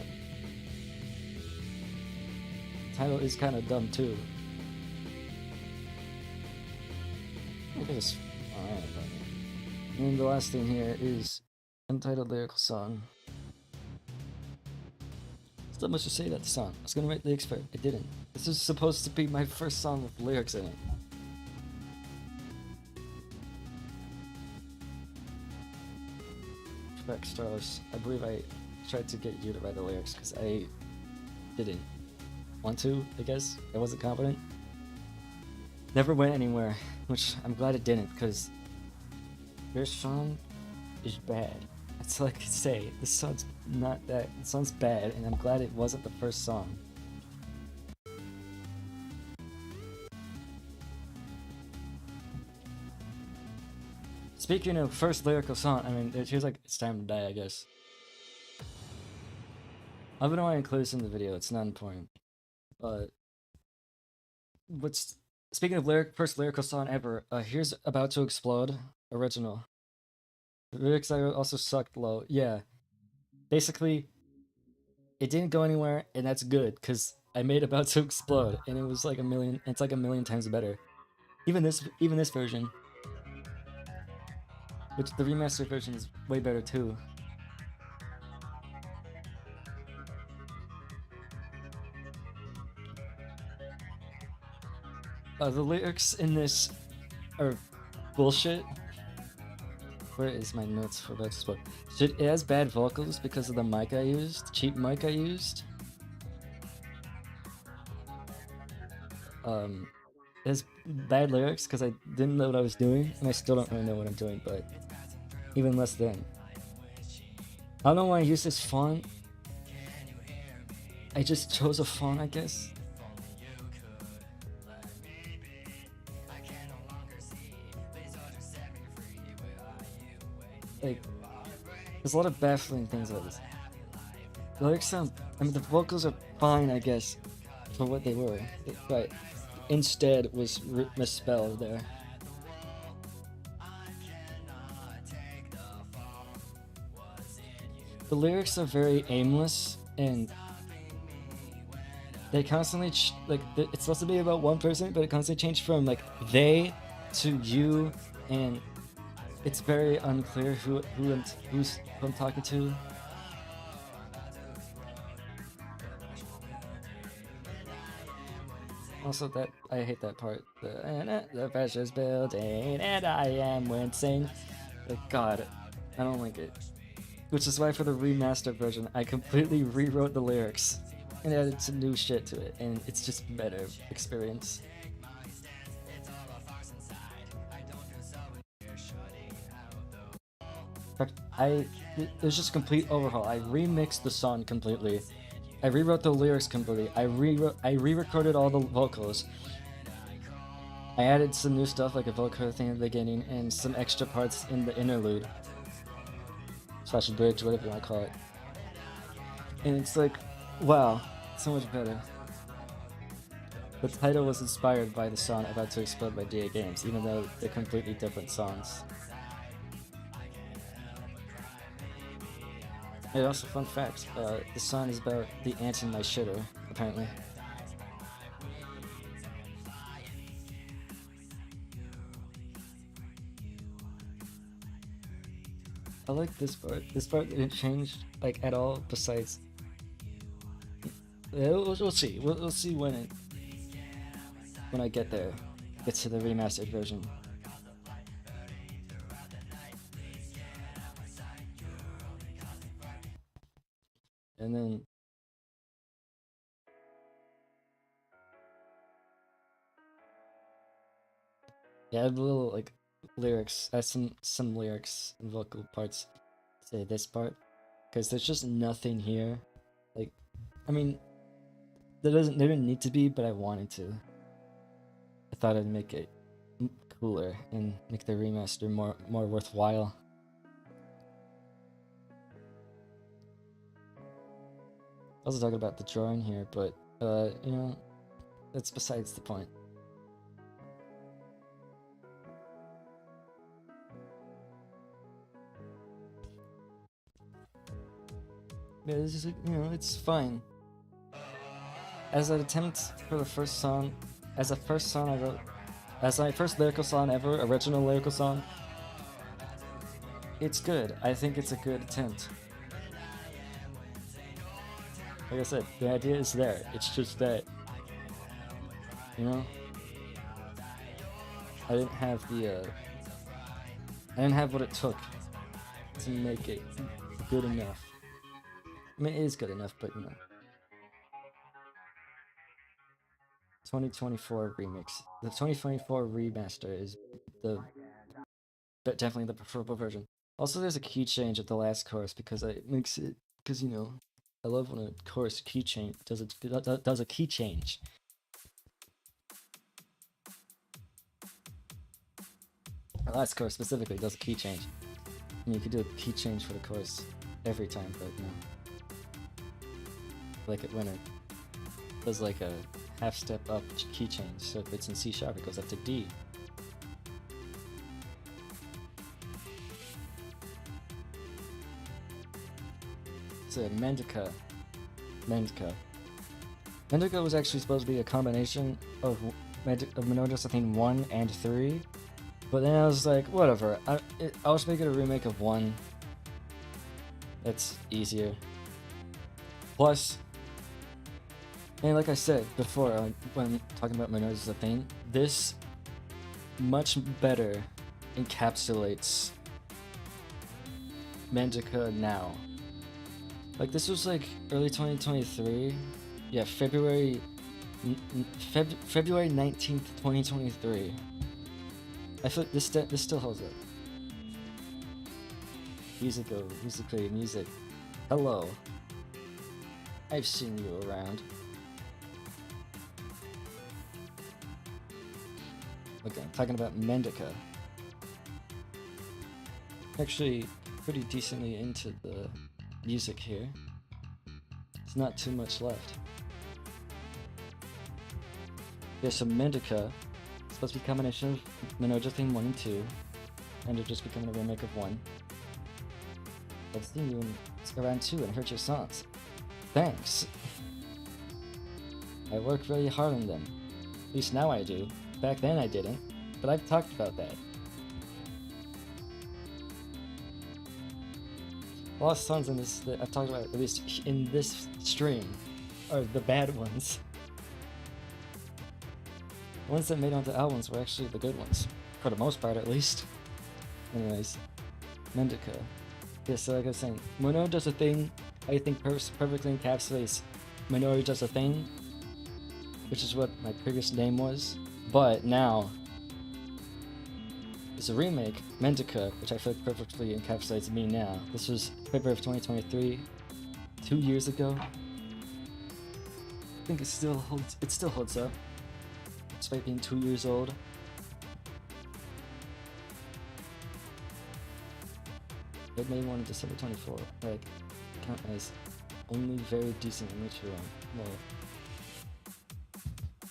The title is kind of dumb too. I guess it's alright. And then the last thing here is untitled lyrical song. There's not much to say about the song. I was gonna write lyrics for it. I didn't. This is supposed to be my first song with lyrics in it. Track Starless. I believe I tried to get you to write the lyrics because I didn't want to, I guess. I wasn't confident. never went anywhere, which I'm glad it didn't, because this song is bad. That's all I can say. This song's not that. This song's bad, and I'm glad it wasn't the first song. Speaking of first lyrical song, I mean, here's like, it's time to die, I guess. I don't want to include this in the video, it's not important. But, speaking of first lyrical song ever, here's About to Explode, original. The lyrics also sucked low, yeah. Basically, it didn't go anywhere, and that's good, because I made About to Explode, and it was like it's like a million times better. Even this version. Which the remastered version is way better too. The lyrics in this are bullshit. Where is my notes for About to Explode? It has bad vocals because of the mic I used, cheap mic I used. It has bad lyrics because I didn't know what I was doing, and I still don't really know what I'm doing, but even less than. I don't know why I use this font. I just chose a font, I guess. Like, there's a lot of baffling things about this. The lyrics sound, I mean, the vocals are fine, I guess, for what they were, but instead was misspelled there. The lyrics are very aimless, and they constantly it's supposed to be about one person, but it constantly changed from like they to you, and it's very unclear who I'm talking to. Also, that I hate that part. The pressure's building, and I am wincing. Like, God, I don't like it. Which is why for the remastered version, I completely rewrote the lyrics and added some new shit to it, and it's just better experience. In fact, it was just a complete overhaul. I remixed the song completely. I rewrote the lyrics completely. I re-recorded all the vocals. I added some new stuff like a vocal thing at the beginning and some extra parts in the interlude. Slash bridge, whatever you want to call it. And it's like, wow, so much better. The title was inspired by the song About to Explode by DA Games, even though they're completely different songs. And also, fun fact, the song is about the ant in my shitter, apparently. I like this part. This part didn't change, like, at all, besides... We'll see. We'll see when I get there. Get to the remastered version. And then... yeah, I have a little, like, lyrics. I have some lyrics and vocal parts. Say this part. Because there's just nothing here. Like, I mean... There didn't need to be, but I wanted to. I thought I'd make it cooler and make the remaster more worthwhile. I was talking about the drawing here, but you know, that's besides the point. Yeah, this is, you know, it's fine. As an attempt for the first song, as a first song I wrote, as my first lyrical song ever, original lyrical song, it's good. I think it's a good attempt. Like I said, the idea is there. It's just that, you know, I didn't have what it took to make it good enough. I mean, it is good enough, but you know. 2024 remix. The 2024 remaster is definitely the preferable version. Also, there's a key change at the last chorus because it makes it because I love when a chorus key change does a key change. The last chorus specifically does a key change. And you could do a key change for the chorus every time, but no. Like it when it does like a half step up key change. So if it's in C sharp, it goes up to D. So Mendica. Mendica was actually supposed to be a combination of Mendica's theme 1 and 3, but then I was like, whatever. I'll just make it a remake of 1. That's easier. Plus, and like I said before, when talking about Mendica's theme, this much better encapsulates Mendica now. Like this was like early 2023. Yeah, February 19th, 2023. I feel like this still holds up. Music. Hello. I've seen you around. Okay, talking about Mendica. Actually, pretty decently into the music here. There's not too much left. Yeah, so Mendica is supposed to be a combination of Mendica theme 1 and 2, and they're just becoming a remake of 1. I've seen you around 2 and heard your songs. Thanks. I work really hard on them. At least now I do. Back then I didn't, but I've talked about that. A lot of songs in this that I've talked about, at least in this stream, are the bad ones. The ones that made onto albums were actually the good ones, for the most part at least. Anyways, Mendica. Yeah, so like I was saying, Minori Does a Thing, I think perfectly encapsulates Minori Does a Thing, which is what my previous name was, but now it's a remake, Mendica, which I feel like perfectly encapsulates me now. This was February of 2023, 2 years ago. I think it still holds up, despite being 2 years old. It made one in December 24, like, count as only very decent in which well,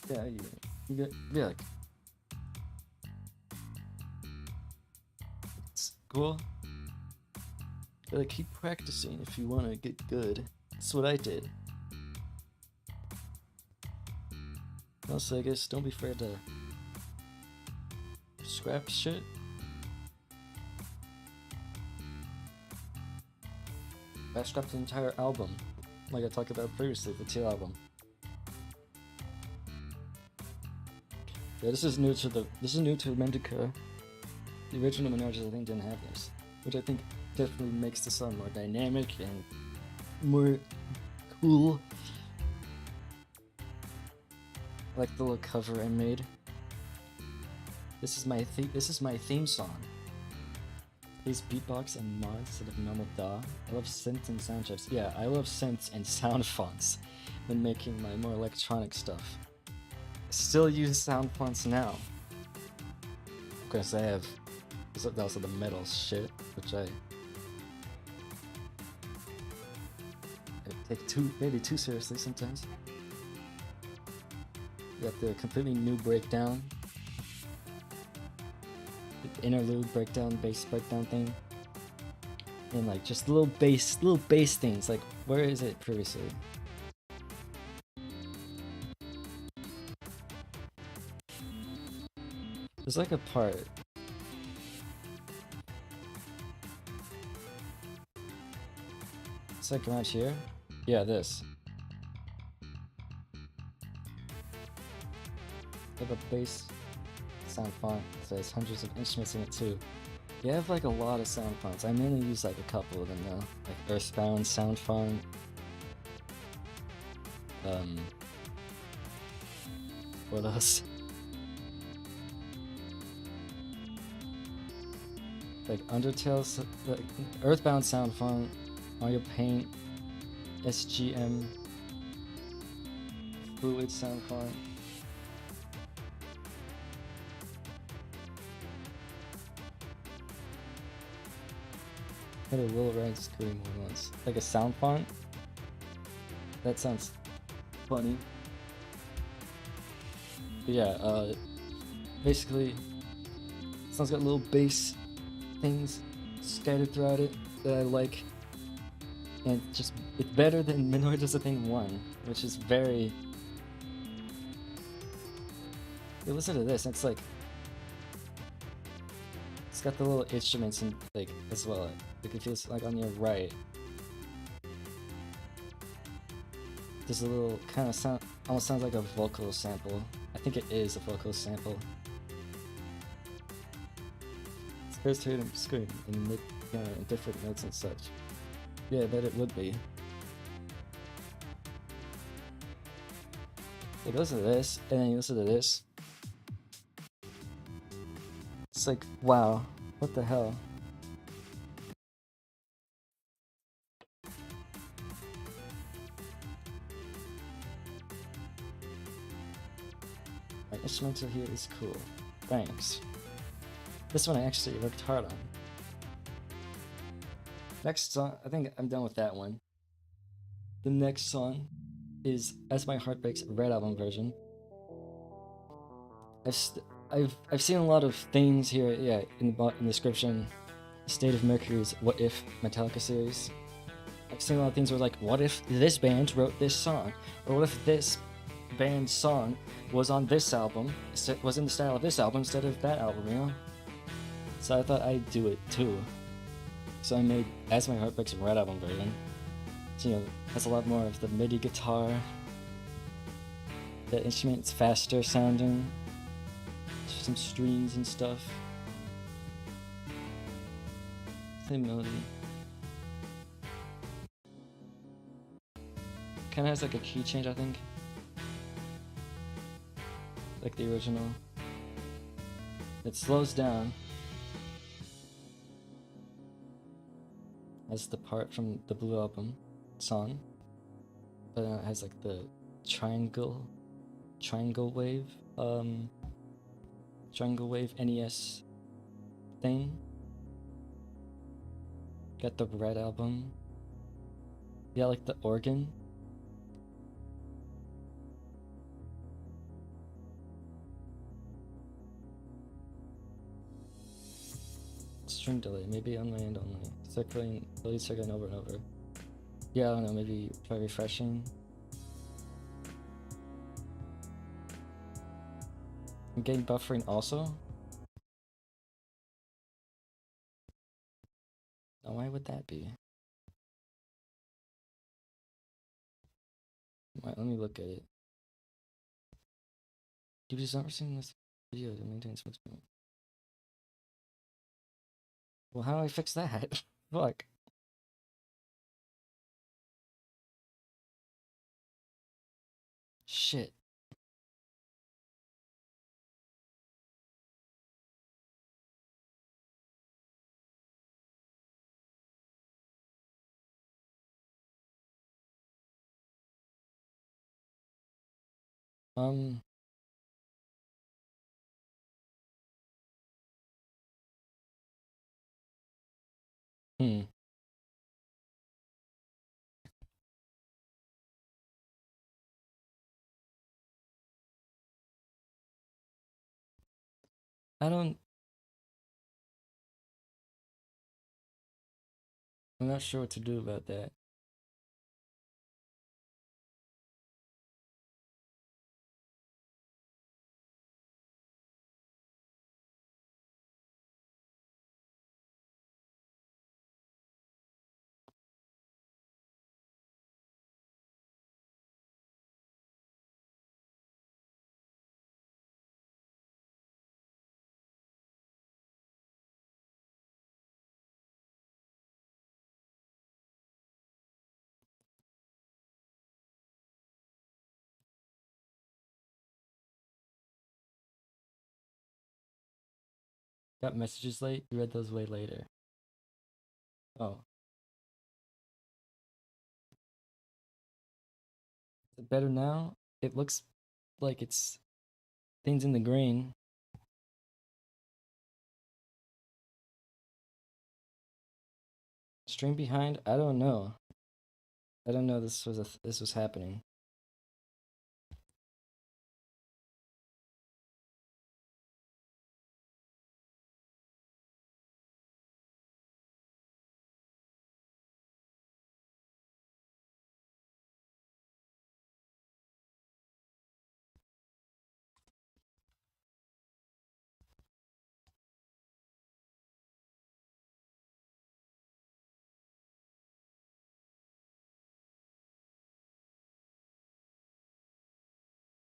yeah, you get, yeah, like, it's cool. Gotta keep practicing if you want to get good. That's what I did. Also, I guess don't be afraid to scrap shit. I scrapped the entire album, like I talked about previously, the Teal album. Yeah, this is new to Mendica. The original Menards, I think, didn't have this, which I think definitely makes the song more dynamic and more cool. I like the little cover I made. This is my theme song. Please beatbox and mods instead of normal DAW. I love synths and sound chips. Yeah, I love synths and sound fonts when making my more electronic stuff. I still use sound fonts now. Of course, I have also the metal shit, which I take maybe too seriously sometimes. You got the completely new breakdown. The interlude breakdown, bass breakdown thing. And like just little bass things. Like, where is it previously? There's like a part. It's like around here. Yeah, this. I have a bass sound font that has hundreds of instruments in it too. You have like a lot of sound fonts. I mainly use like a couple of them though. Like Earthbound sound font. for those. Like Undertale, like Earthbound sound font, Mario Paint, SGM, Fluid sound font. Had a little red screen once. Like a sound font? That sounds funny. But yeah, basically, sounds got little bass things scattered throughout it that I like. And just, it's better than Minor Does a Thing 1, which is very... You listen to this, it's like... It's got the little instruments and like as well. Like it feels like on your right. There's a little kind of sound, almost sounds like a vocal sample. I think it is a vocal sample. It's first heard him scream in mid, in different notes and such. Yeah, I bet it would be. Like listen to this, and then you listen to this. It's like, wow, what the hell? My instrumental here is cool. Thanks. This one I actually worked hard on. Next song, I think I'm done with that one. The next song is As My Heart Breaks, Red Album version. I've seen a lot of things here, yeah, in the description. State of Mercury's What If Metallica series. I've seen a lot of things where like, what if this band wrote this song, or what if this band's song was on this album, was in the style of this album instead of that album, you know? So I thought I'd do it too. So I made As My Heart Breaks, Red Album version. So, you know, has a lot more of the MIDI guitar. The instrument's faster sounding. Some strings and stuff. Same melody. Kinda has like a key change, I think. Like the original. It slows down. As the part from the Blue Album song. But then it has like the triangle wave, triangle wave NES thing. Got the Red Album. Yeah, like the organ. String delay, maybe on my end only. Circling over and over. Yeah, I don't know, maybe try refreshing. I'm getting buffering also. Now why would that be? Let me look at it. You've just never seen this video to maintain smooth movement. Well, how do I fix that? Fuck. Shit. Um. Hmm. I'm not sure what to do about that. Got messages late? You read those way later. Oh. Is it better now? It looks like it's things in the green. Stream behind? I don't know. I don't know this was happening.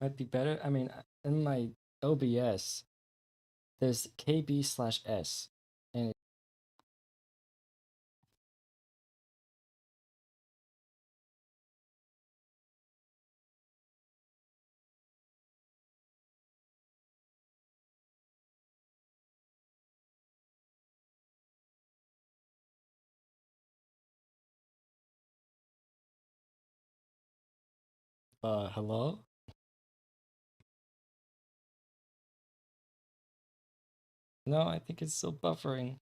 Might be better. I mean, in my OBS, there's KB/S, and hello? No, I think it's still buffering.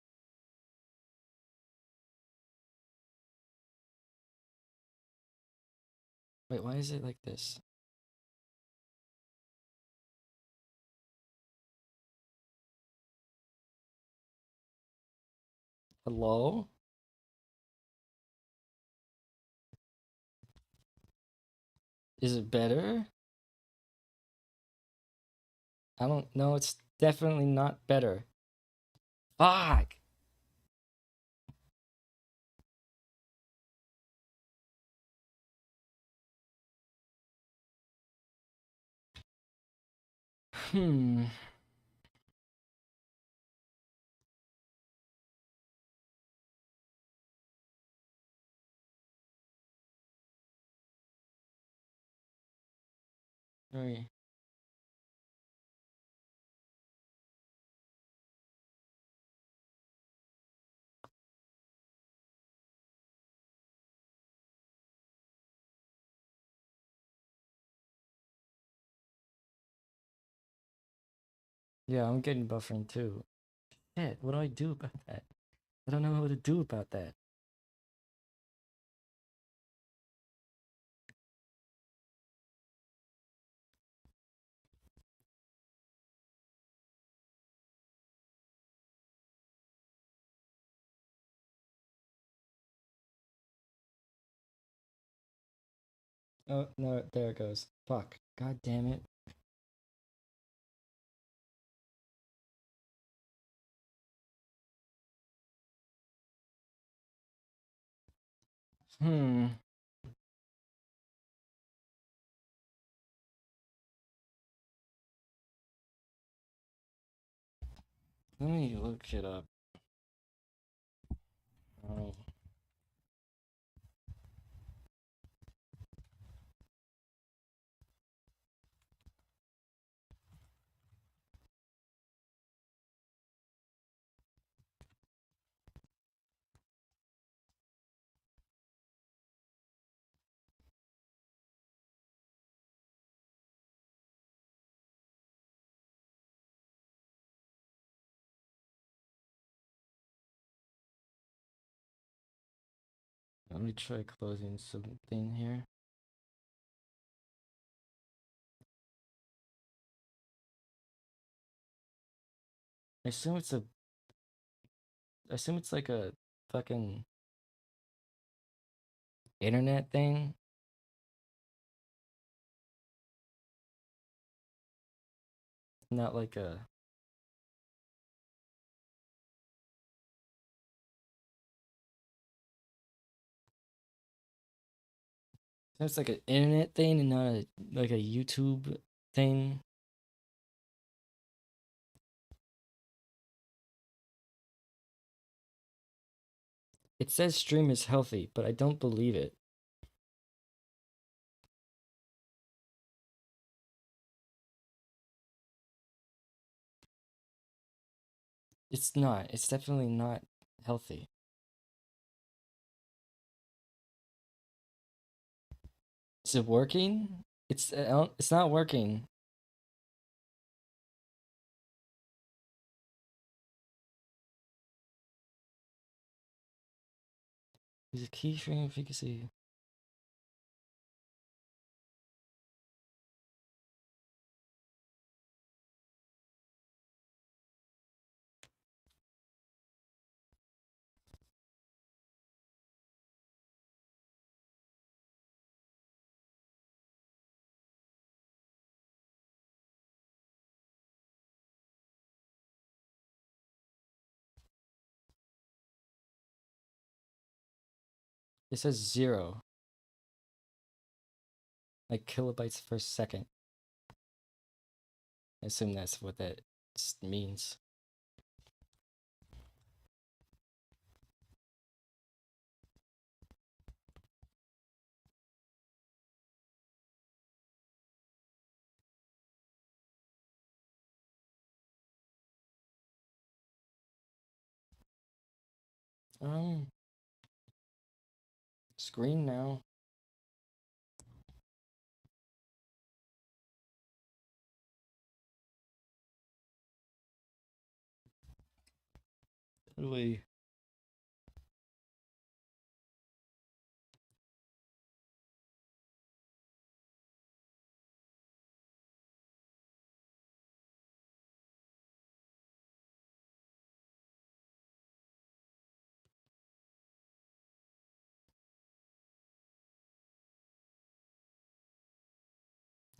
Wait, why is it like this? Hello? Is it better? I don't know. It's definitely not better. Fuck! Hmm. Sorry. Yeah, I'm getting buffering too. Shit, what do I do about that? I don't know what to do about that. Oh, no, there it goes. Fuck. God damn it. Hmm. Let me look it up. Oh. Let me try closing something here. I assume it's a. I assume it's like a fucking internet thing. Not like a. It's like an internet thing and not a like a YouTube thing. It says stream is healthy, but I don't believe it. It's not. It's definitely not healthy. Is it working? It's not working. Is it keyframe efficacy? It says 0, like kilobytes per second. I assume that's what that means. Um, Screen now. How do we?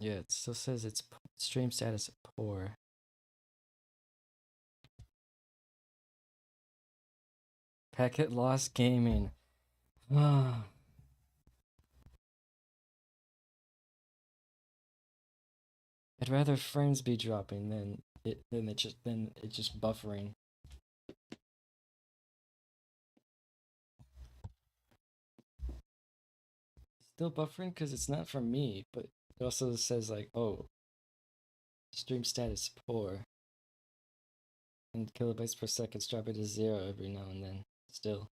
Yeah, it still says it's stream status poor. Packet loss gaming. Ah. I'd rather frames be dropping than it just buffering. Still buffering because it's not from me, but it also says like, oh, stream status poor, and kilobytes per second dropping to 0 every now and then. Still.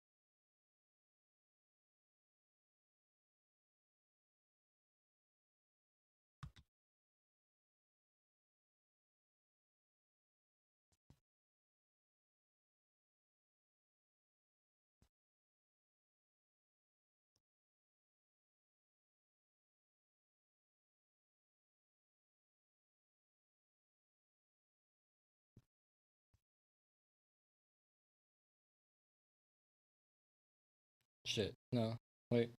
Shit. No. Wait.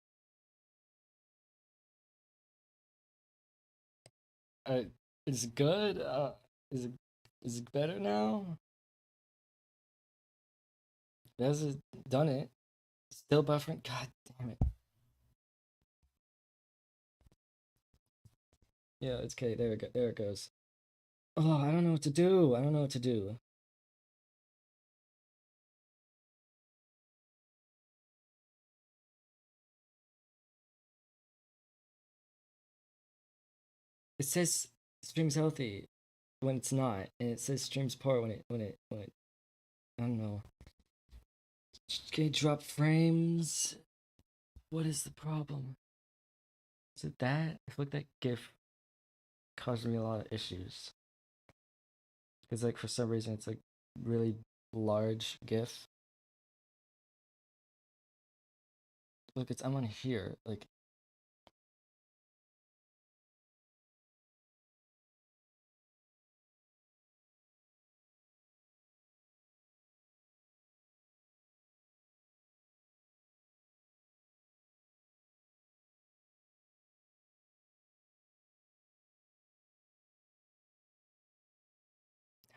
Uh, is it good? Is it is it better now? Has it done it? Still buffering? God damn it. Yeah, it's okay. There it go. There it goes. Oh, I don't know what to do. I don't know what to do. It says stream's healthy when it's not, and it says stream's poor when it I don't know. Okay, drop frames. What is the problem? Is it that? I feel like that GIF caused me a lot of issues. Because like for some reason it's like really large GIF. Look, I'm on here. Like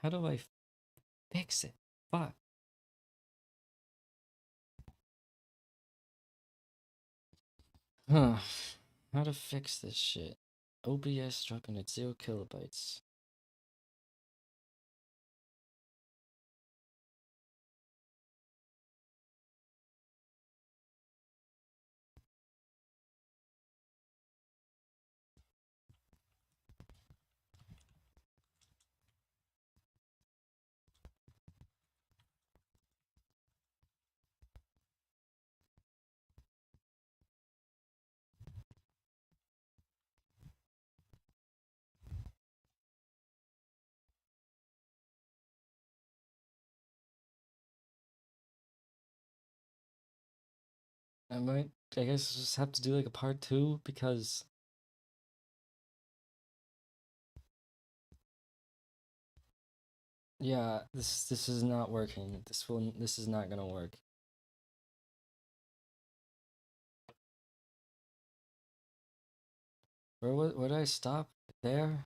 how do I fix it? Fuck. Huh. How to fix this shit? OBS dropping at 0 kilobytes. I guess just have to do like a part 2 because yeah, this is not working. This is not gonna work. Where did I stop? There?